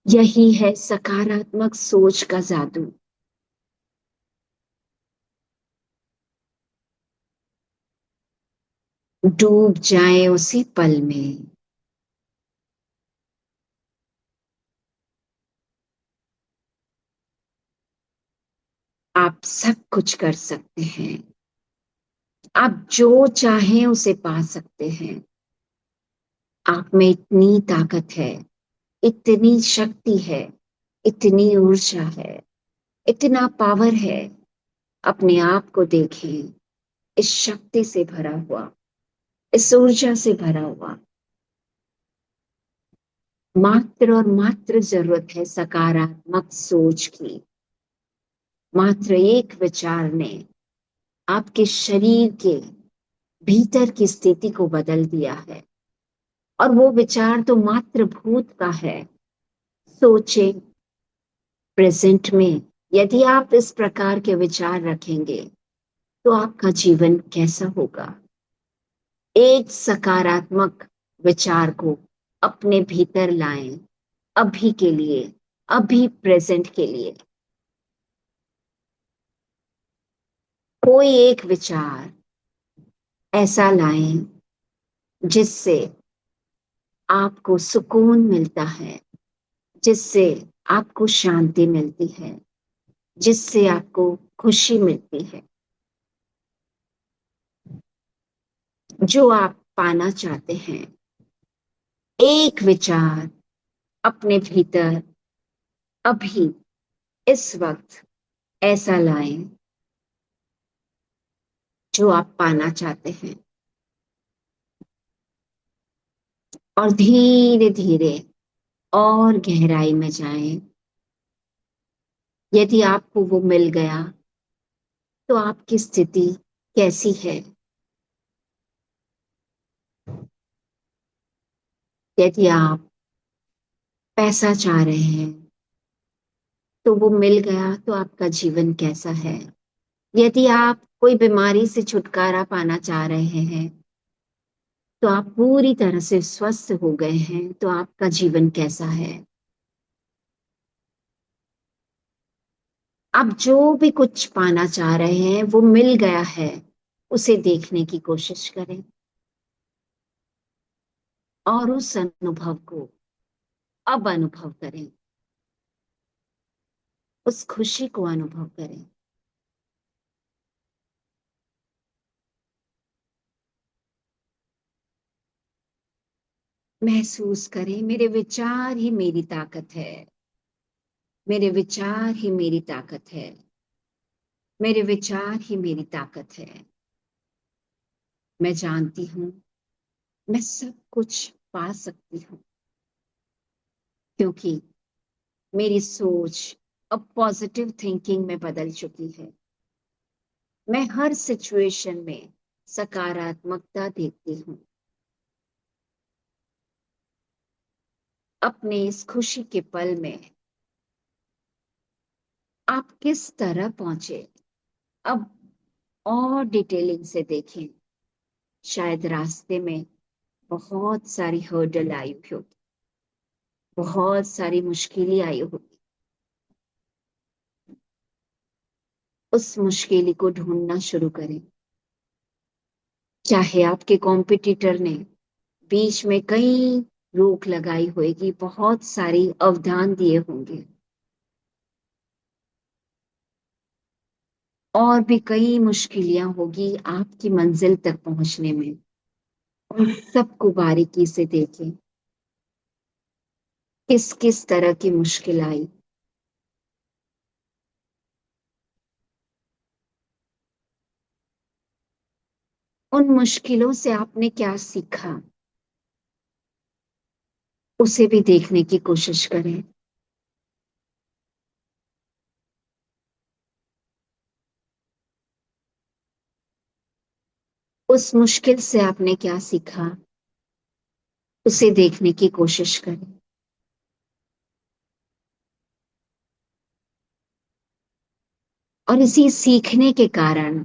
यही है सकारात्मक सोच का जादू। डूब जाए उसी पल में। आप सब कुछ कर सकते हैं। आप जो चाहें उसे पा सकते हैं। आप में इतनी ताकत है, इतनी शक्ति है, इतनी ऊर्जा है, इतना पावर है। अपने आप को देखें, इस शक्ति से भरा हुआ, इस ऊर्जा से भरा हुआ। मात्र और मात्र जरूरत है सकारात्मक सोच की। मात्र एक विचार ने आपके शरीर के भीतर की स्थिति को बदल दिया है। और वो विचार तो मात्र भूत का है। सोचें, प्रेजेंट में यदि आप इस प्रकार के विचार रखेंगे तो आपका जीवन कैसा होगा। एक सकारात्मक विचार को अपने भीतर लाएं, अभी के लिए, अभी प्रेजेंट के लिए। कोई एक विचार ऐसा लाएं जिससे आपको सुकून मिलता है, जिससे आपको शांति मिलती है, जिससे आपको खुशी मिलती है। जो आप पाना चाहते हैं, एक विचार अपने भीतर अभी इस वक्त ऐसा लाएं जो आप पाना चाहते हैं। और धीरे धीरे और गहराई में जाएं। यदि आपको वो मिल गया तो आपकी स्थिति कैसी है। यदि आप पैसा चाह रहे हैं तो वो मिल गया तो आपका जीवन कैसा है। यदि आप कोई बीमारी से छुटकारा पाना चाह रहे हैं तो आप पूरी तरह से स्वस्थ हो गए हैं तो आपका जीवन कैसा है। आप जो भी कुछ पाना चाह रहे हैं वो मिल गया है, उसे देखने की कोशिश करें और उस अनुभव को अब अनुभव करें, उस खुशी को अनुभव करें। महसूस करें, मेरे विचार ही मेरी ताकत है, मेरे विचार ही मेरी ताकत है, मेरे विचार ही मेरी ताकत है। मैं जानती हूं मैं सब कुछ पा सकती हूँ क्योंकि मेरी सोच अब पॉजिटिव थिंकिंग में बदल चुकी है। मैं हर सिचुएशन में सकारात्मकता देखती हूँ। अपने इस खुशी के पल में आप किस तरह पहुंचे, अब और डिटेलिंग से देखें। शायद रास्ते में बहुत सारी हर्डल आई होगी, बहुत सारी मुश्किलें आई होगी। उस मुश्किल को ढूंढना शुरू करें। चाहे आपके कॉम्पिटिटर ने बीच में कई रोक लगाई होगी, बहुत सारी अवधान दिए होंगे, और भी कई मुश्किलियां होगी आपकी मंजिल तक पहुंचने में। उन सबको बारीकी से देखें, किस किस तरह की मुश्किल आई, उन मुश्किलों से आपने क्या सीखा, उसे भी देखने की कोशिश करें। उस मुश्किल से आपने क्या सीखा, उसे देखने की कोशिश करें। और इसी सीखने के कारण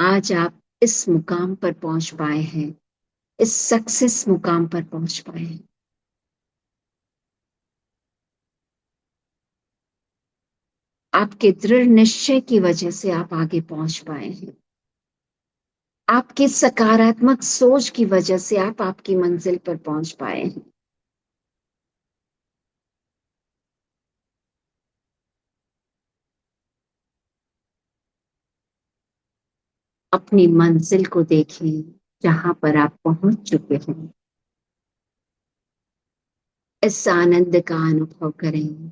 आज आप इस मुकाम पर पहुंच पाए हैं, इस सक्सेस मुकाम पर पहुंच पाए हैं। आपके दृढ़ निश्चय की वजह से आप आगे पहुंच पाए हैं। आपकी सकारात्मक सोच की वजह से आप आपकी मंजिल पर पहुंच पाए हैं। अपनी मंजिल को देखें जहां पर आप पहुंच चुके हैं। इस आनंद का अनुभव करें।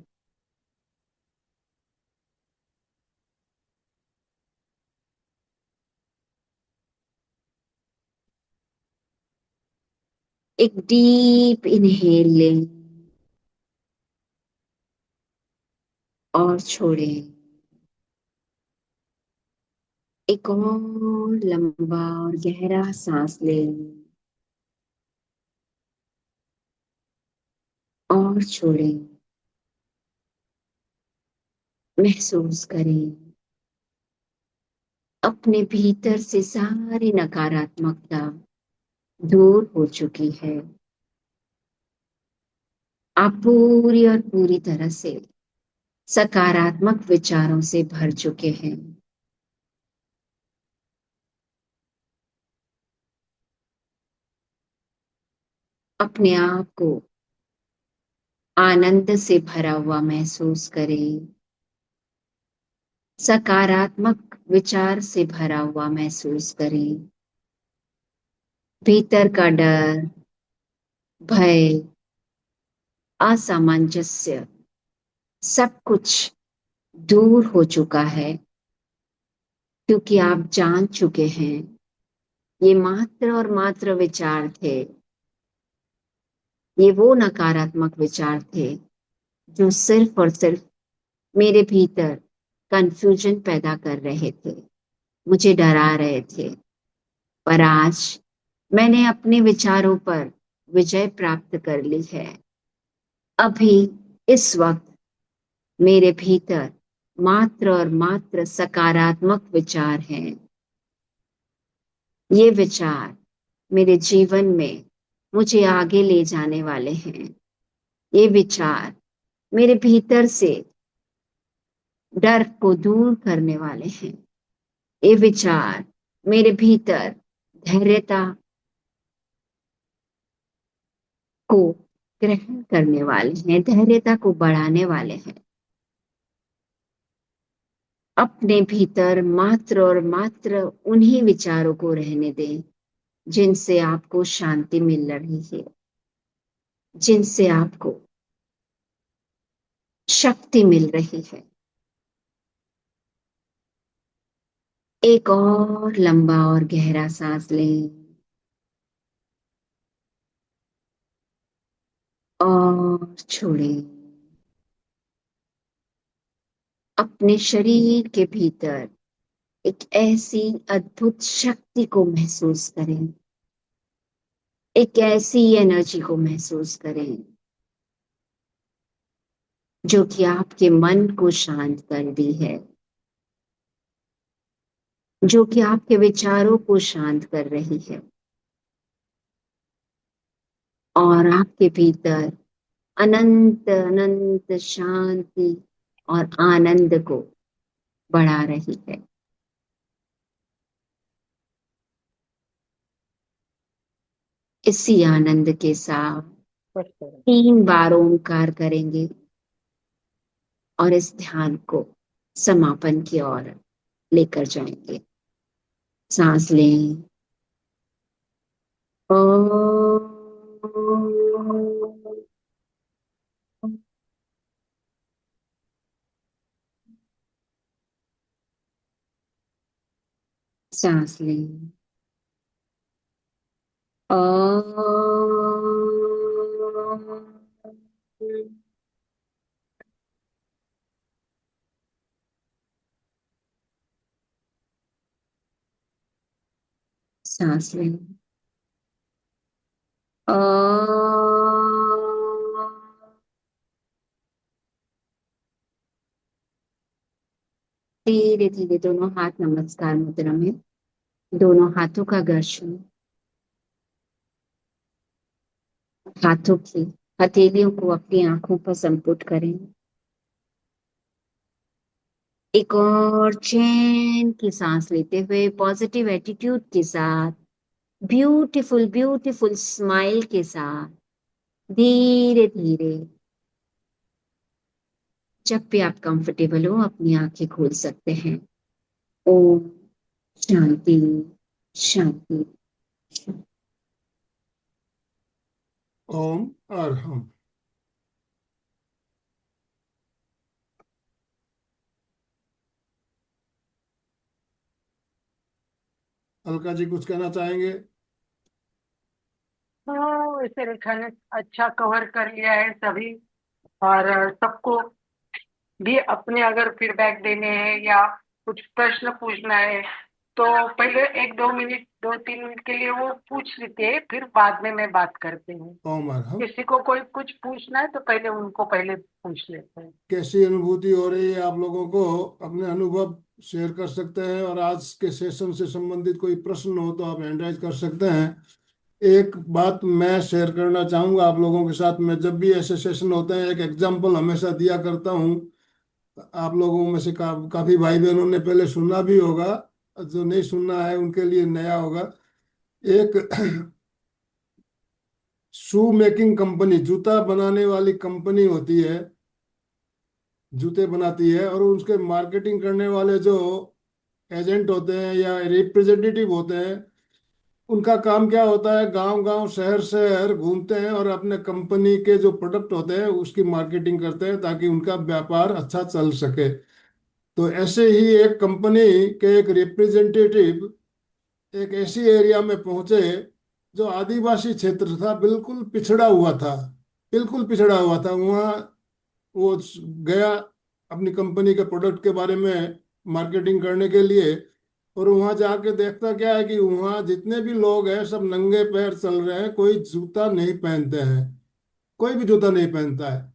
एक डीप इनहेल लें और छोड़ें। एक और लंबा और गहरा सांस लें और छोड़ें। महसूस करें अपने भीतर से सारी नकारात्मकता दूर हो चुकी है। आप पूरी और पूरी तरह से सकारात्मक विचारों से भर चुके हैं। अपने आप को आनंद से भरा हुआ महसूस करें। सकारात्मक विचार से भरा हुआ महसूस करें। भीतर का डर, भय, असामंजस्य सब कुछ दूर हो चुका है, क्योंकि आप जान चुके हैं ये मात्र और मात्र विचार थे। ये वो नकारात्मक विचार थे जो सिर्फ और सिर्फ मेरे भीतर कंफ्यूजन पैदा कर रहे थे, मुझे डरा रहे थे। पर आज मैंने अपने विचारों पर विजय प्राप्त कर ली है। अभी इस वक्त मेरे भीतर मात्र और मात्र सकारात्मक विचार हैं। ये विचार मेरे जीवन में मुझे आगे ले जाने वाले हैं। ये विचार मेरे भीतर से डर को दूर करने वाले हैं। ये विचार मेरे भीतर धैर्यता को ग्रहण करने वाले हैं, धैर्यता को बढ़ाने वाले हैं। अपने भीतर मात्र और मात्र उन्हीं विचारों को रहने दें जिनसे आपको शांति मिल रही है, जिनसे आपको शक्ति मिल रही है। एक और लंबा और गहरा सांस लें और छोड़ें। अपने शरीर के भीतर एक ऐसी अद्भुत शक्ति को महसूस करें, एक ऐसी एनर्जी को महसूस करें जो कि आपके मन को शांत कर दी है, जो कि आपके विचारों को शांत कर रही है और आपके भीतर अनंत अनंत शांति और आनंद को बढ़ा रही है। इसी आनंद के साथ 3 बार ओंकार करेंगे और इस ध्यान को समापन की ओर लेकर जाएंगे। सांस लें। सांस लें। सांस लें। धीरे धीरे दोनों हाथ नमस्कार मुद्रा में, दोनों हाथों का घर्षण हाथों की हथेलियों को अपनी आंखों पर संपुट करें। एक और चैन की सांस लेते हुए पॉजिटिव एटीट्यूड के साथ, ब्यूटीफुल ब्यूटीफुल स्माइल के साथ धीरे धीरे, जब भी आप कंफर्टेबल हो अपनी आंखें खोल सकते हैं। ओम शांति शांति। ओम और हम। अलका जी कुछ कहना चाहेंगे? हाँ, इसे रेखा ने अच्छा कवर कर लिया है सभी। और सबको भी अपने अगर फीडबैक देने हैं या कुछ प्रश्न पूछना है तो पहले 1-2 मिनट 2-3 मिनट के लिए वो पूछ लेते हैं, फिर बाद में मैं बात करती हूँ। ओम और हम। किसी को कोई कुछ पूछना है तो पहले उनको पहले पूछ लेते हैं। कैसी अनुभूति हो रही है आप लोगों को? अपने अनुभव शेयर कर सकते हैं, और आज के सेशन से संबंधित कोई प्रश्न हो तो आप हैंड राइज कर सकते हैं। एक बात मैं शेयर करना चाहूंगा आप लोगों के साथ। मैं जब भी ऐसे सेशन होते हैं एक एग्जाम्पल हमेशा दिया करता हूँ। आप लोगों में से काफी भाई बहनों ने पहले सुना भी होगा, जो नहीं सुना है उनके लिए नया होगा। एक शू मेकिंग कंपनी, जूता बनाने वाली कंपनी होती है, जूते बनाती है, और उसके मार्केटिंग करने वाले जो एजेंट होते हैं या रिप्रेजेंटेटिव होते हैं, उनका काम क्या होता है? गांव गांव शहर शहर घूमते हैं और अपने कंपनी के जो प्रोडक्ट होते हैं उसकी मार्केटिंग करते हैं ताकि उनका व्यापार अच्छा चल सके। तो ऐसे ही एक कंपनी के एक रिप्रेजेंटेटिव एक ऐसी एरिया में पहुंचे जो आदिवासी क्षेत्र था, बिल्कुल पिछड़ा हुआ था, बिल्कुल पिछड़ा हुआ था। वहाँ वो गया अपनी कंपनी के प्रोडक्ट के बारे में मार्केटिंग करने के लिए, और वहां जाके देखता क्या है कि वहां जितने भी लोग हैं सब नंगे पैर चल रहे हैं, कोई जूता नहीं पहनते हैं, कोई भी जूता नहीं पहनता है।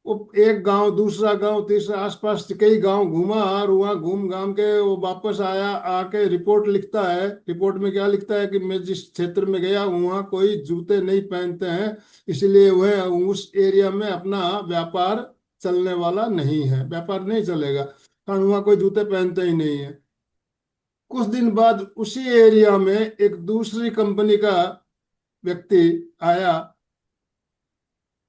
वो एक गांव दूसरा गांव तीसरा आसपास के कई गांव घूमा, और वहाँ घूम घाम के वो वापस आया, आके रिपोर्ट लिखता है। रिपोर्ट में क्या लिखता है कि मैं जिस क्षेत्र में गया वहाँ कोई जूते नहीं पहनते हैं, इसलिए वह उस एरिया में अपना व्यापार चलने वाला नहीं है, व्यापार नहीं चलेगा, कारण वहाँ कोई जूते पहनते ही नहीं है। कुछ दिन बाद उसी एरिया में एक दूसरी कंपनी का व्यक्ति आया,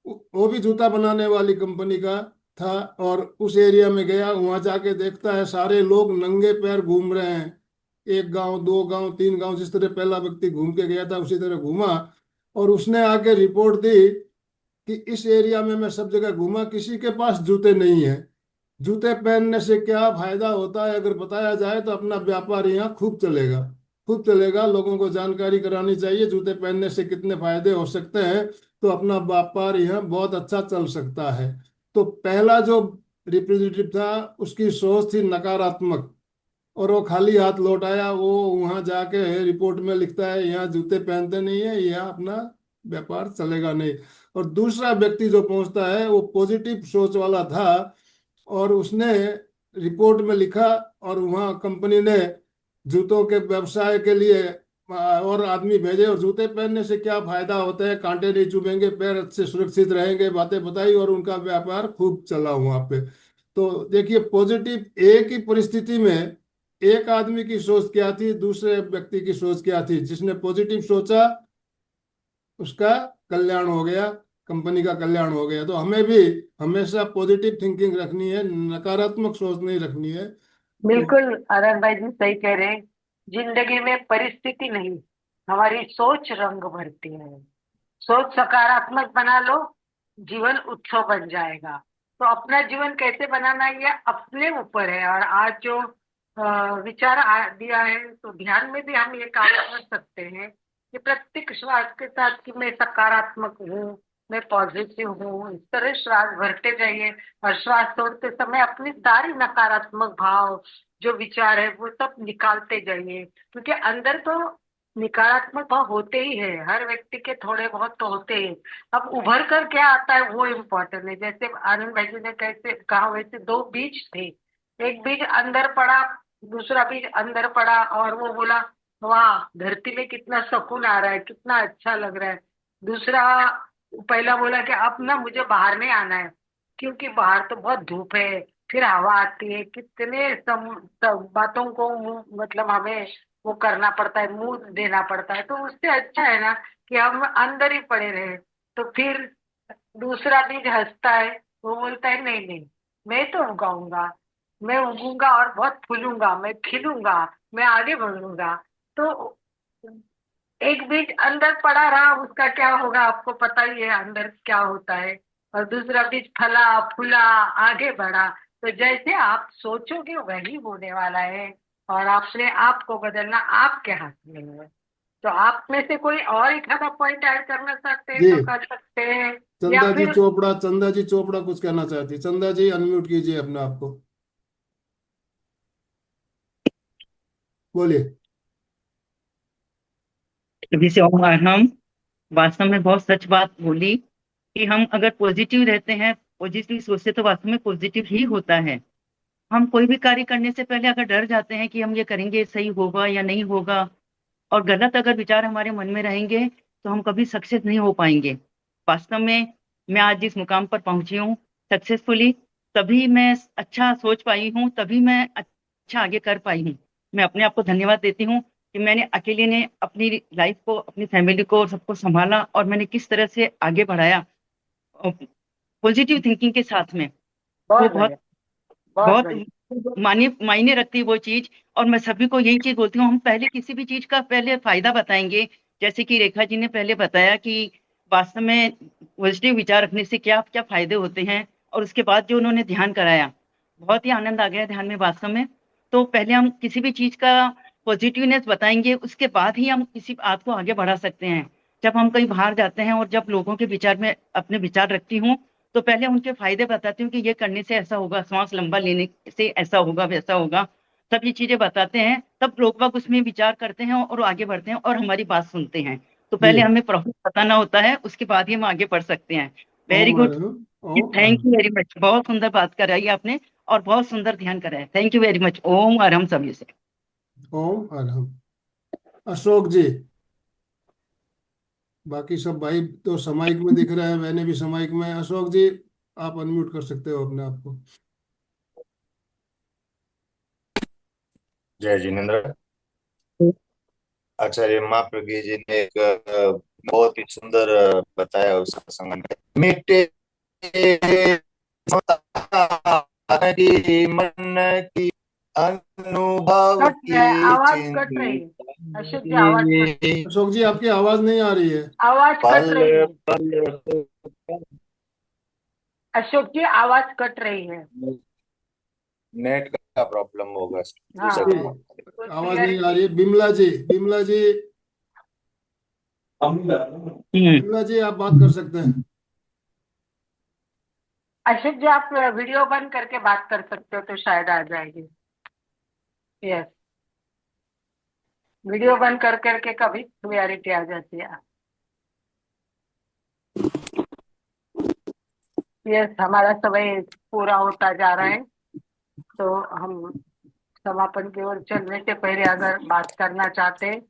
वो भी जूता बनाने वाली कंपनी का था, और उस एरिया में गया। वहां जाके देखता है सारे लोग नंगे पैर घूम रहे हैं, एक गांव दो गांव तीन गांव, जिस तरह पहला व्यक्ति घूम के गया था उसी तरह घूमा। और उसने आके रिपोर्ट दी कि इस एरिया में मैं सब जगह घूमा, किसी के पास जूते नहीं है। जूते पहनने से क्या फायदा होता है अगर बताया जाए तो अपना व्यापार यहाँ खूब चलेगा, खूब चलेगा। लोगों को जानकारी करानी चाहिए जूते पहनने से कितने फायदे हो सकते हैं, तो अपना व्यापार यहाँ बहुत अच्छा चल सकता है। तो पहला जो रिप्रेजेंटेटिव था उसकी सोच थी नकारात्मक, और वो खाली हाथ लौट आया। वो वहां जाके रिपोर्ट में लिखता है यहाँ जूते पहनते नहीं है, यहाँ अपना व्यापार चलेगा नहीं। और दूसरा व्यक्ति जो पहुंचता है वो पॉजिटिव सोच वाला था, और उसने रिपोर्ट में लिखा, और वहाँ कंपनी ने जूतों के व्यवसाय के लिए और आदमी भेजे, और जूते पहनने से क्या फायदा होता है, कांटे नहीं चुभेंगे, पैर अच्छे सुरक्षित रहेंगे, बातें बताई, और उनका व्यापार खूब चला वहाँ पे। तो देखिए, पॉजिटिव एक ही परिस्थिति में एक आदमी की सोच क्या थी, दूसरे व्यक्ति की सोच क्या थी। जिसने पॉजिटिव सोचा उसका कल्याण हो गया, कंपनी का कल्याण हो गया। तो हमें भी हमेशा पॉजिटिव थिंकिंग रखनी है, नकारात्मक सोच नहीं रखनी है। तो बिल्कुल आनंद भाई जी सही कह रहे हैं। जिंदगी में परिस्थिति नहीं, हमारी सोच रंग भरती है। सोच सकारात्मक बना लो, जीवन उत्सव बन जाएगा। तो अपना जीवन कैसे बनाना ये अपने ऊपर है। और आज जो विचार दिया है, तो ध्यान में भी हम ये काम कर सकते हैं कि प्रत्येक श्वास के साथ कि मैं सकारात्मक हूँ, मैं पॉजिटिव हूँ, इस तरह श्वास भरते जाइए। और श्वास छोड़ते समय अपनी सारी नकारात्मक भाव, जो विचार है, वो सब निकालते जाइए। क्योंकि अंदर तो नकारात्मक भाव होते ही है, हर व्यक्ति के थोड़े बहुत तो होते ही। अब उभर कर क्या आता है वो इम्पोर्टेंट है। जैसे आनंद भाई जी ने कैसे कहा, वैसे दो बीज थे, एक बीज अंदर पड़ा, दूसरा बीज अंदर पड़ा, और वो बोला वाह धरती में कितना सुकून आ रहा है, कितना अच्छा लग रहा है। दूसरा पहला बोला कि अब ना मुझे बाहर नहीं आना है, क्योंकि बाहर तो बहुत धूप है, फिर हवा आती है, कितने सब बातों को मतलब हमें वो करना पड़ता है, मुंह देना पड़ता है। तो उससे अच्छा है ना कि हम अंदर ही पड़े रहे। तो फिर दूसरा बीज हंसता है, वो बोलता है नहीं नहीं, मैं तो उगाऊंगा, मैं उगूंगा और बहुत फूलूंगा, मैं खिलूंगा, मैं आगे बढ़ूंगा। तो एक बीज अंदर पड़ा रहा, उसका क्या होगा आपको पता ही है, अंदर क्या होता है। और दूसरा बीज फला फूला, आगे बढ़ा। तो जैसे आप सोचोगे वही होने वाला है। और अपने आप को बदलना आपके हाथ में है। तो आप में से कोई और एक आधा पॉइंट ऐड करना चाहते हैं जी, तो कर सकते हैं, या फिर चंदा जी चोपड़ा कुछ कहना चाहती। चंदा जी अनम्यूट कीजिए अपने आप को, बोलिए। अभी से हम वास्तव में बहुत सच बात बोली कि हम अगर पॉजिटिव रहते हैं, पॉजिटिव सोचते, तो वास्तव में पॉजिटिव ही होता है। हम कोई भी कार्य करने से पहले अगर डर जाते हैं कि हम ये करेंगे सही होगा या नहीं होगा, और गलत अगर विचार हमारे मन में रहेंगे, तो हम कभी सक्सेस नहीं हो पाएंगे। वास्तव में मैं आज जिस मुकाम पर पहुंची हूँ सक्सेसफुली, तभी मैं अच्छा सोच पाई हूँ, तभी मैं अच्छा आगे कर पाई हूँ। मैं अपने आप को धन्यवाद देती हूँ कि मैंने अकेले ने अपनी लाइफ को, अपनी फैमिली को और सबको संभाला, और मैंने किस तरह से आगे बढ़ाया पॉजिटिव थिंकिंग के साथ में। वो बहुत बहुत बढ़िया, बहुत बहुत बढ़िया। मायने मायने रखती है वो चीज। और मैं सभी को यही चीज बोलती हूँ, हम पहले किसी भी चीज का पहले फायदा बताएंगे। जैसे कि रेखा जी ने पहले बताया कि वास्तव में पॉजिटिव विचार रखने से क्या क्या फायदे होते हैं, और उसके बाद जो उन्होंने ध्यान कराया, बहुत ही आनंद आ गया ध्यान में वास्तव में। तो पहले हम किसी भी चीज का पॉजिटिवनेस बताएंगे, उसके बाद ही हम किसी बात को आगे बढ़ा सकते हैं। जब हम कहीं बाहर जाते हैं और जब लोगों के विचार में अपने विचार रखती हूँ, तो पहले उनके फायदे बताती हूँ कि ये करने से ऐसा होगा, सांस लंबा लेने से ऐसा होगा, वैसा होगा। सब ये चीजें बताते हैं, तब लोग बाग उसमें विचार करते हैं और आगे बढ़ते हैं और हमारी बात सुनते हैं। तो जी, पहले हमें प्रॉफिट बताना होता है, उसके बाद ही हम आगे बढ़ सकते हैं। वेरी ओम गुड। हर ओम हर। थैंक यू वेरी मच, बहुत सुंदर बात कराई आपने, और बहुत सुंदर ध्यान कराया। Thank you very much. ओम और हम सभी से। ओम हर हम। अशोक जी, बाकी सब भाई तो समाइक में दिख रहे हैं, मैंने भी समाइक में। अशोक जी, आप अनम्यूट कर सकते हो अपने आप को। जय जिनेन्द्र। आचार्य महाप्रज्ञ जी ने एक बहुत ही सुंदर बताया उस प्रसंग में। मिटे हरि मन की अनुभव कट रहा है, की आवाज कट रही है। अशोक जी आवाज कट, चिंता अशोक जी, आपकी आवाज नहीं आ रही है। आवाज कट पल रही है। पल अशोक जी आवाज कट रही है। नेट का प्रॉब्लम होगा। हाँ, जी, तो आवाज नहीं आ रही क्लियरिटी। है। बिमला जी, बिमला जी, हम्म। बिमला जी, आप बात कर सकते हैं। अशोक जी आप वीडियो बंद करके बात कर सकते हो तो शायद आ जाएगी। यस, वीडियो बंद कर करके कभी क्लियरिटी आ जाती है। यस, हमारा समय पूरा होता जा रहा है, तो हम समापन की ओर चलने से पहले अगर बात करना चाहते हैं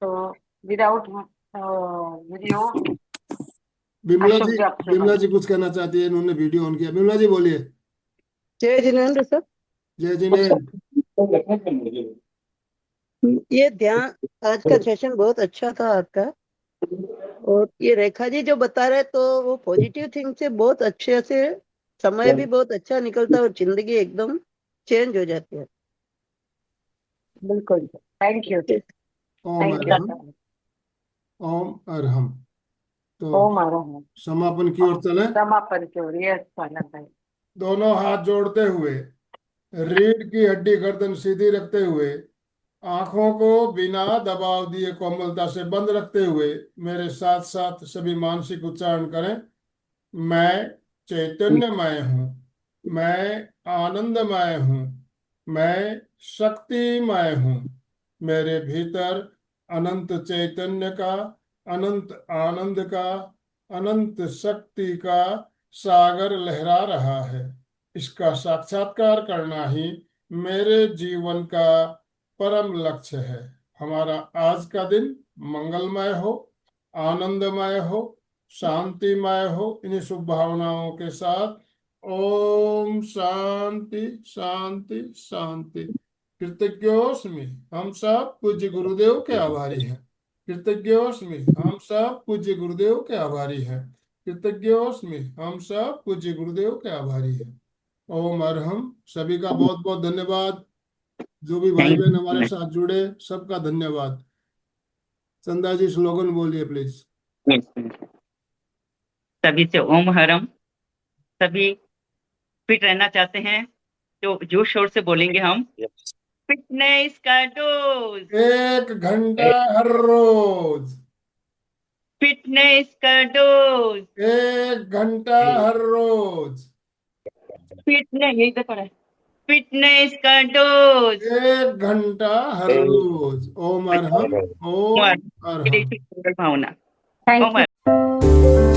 तो विदाउट वीडियो बिमला अशोक जी, जी आपसे बिमला बात। जी कुछ कहना चाहती है, इन्होंने वीडियो ऑन किया। बिमला जी बोलिए। जय जिनेन्द्र सर। जय जिनेन्द्र। ये ध्यान आज का सेशन बहुत अच्छा था आपका, और ये रेखा जी जो बता रहे तो वो पॉजिटिव थिंग से बहुत अच्छे से समय भी बहुत अच्छा निकलता है और जिंदगी एकदम चेंज हो जाती है। बिल्कुल, थैंक यू, ओम थैंक यू। अरहम, ओम अरहम। तो ओम अरहम। समापन की ओर चले। समापन की ओर, यस आनंद भाई। दोनों हाथ जोड़ते हुए, रीढ़ की हड्डी गर्दन सीधी रखते हुए, आंखों को बिना दबाव दिए कोमलता से बंद रखते हुए मेरे साथ साथ सभी मानसिक उच्चारण करें। मैं चैतन्यमय हूँ, मैं आनंदमय हूँ, मैं शक्तिमय हूँ। मेरे भीतर अनंत चैतन्य का, अनंत आनंद का, अनंत शक्ति का सागर लहरा रहा है। इसका साक्षात्कार करना ही मेरे जीवन का परम लक्ष्य है। हमारा आज का दिन मंगलमय हो, आनंदमय हो, शांतिमय हो। इन्हीं शुभ भावनाओं के साथ ओम शांति शांति शांति। कृतज्ञोस्मि, हम सब पूज्य गुरुदेव के आभारी हैं। कृतज्ञोस्मि, हम सब पूज्य गुरुदेव के आभारी हैं। कृतज्ञोस्मि, हम सब पूज्य गुरुदेव के आभारी हैं। ओम अरहम। सभी का बहुत बहुत धन्यवाद। जो भी भाई बहन हमारे साथ जुड़े, सबका धन्यवाद। चंदा जी स्लोगन बोलिए प्लीज। सभी से ओम हरम। सभी फिट रहना चाहते हैं तो जोर शोर से बोलेंगे हम, फिटनेस का डोज, 1 घंटा हर रोज, फिटनेस का डोज, 1 घंटा हर रोज, फिटनेस, यही तो पड़ा है, फिटनेस का डोज। 1 घंटा हर रोज। ओम अरहम, ओम अरहम। भावना। Thank Om you. हरम।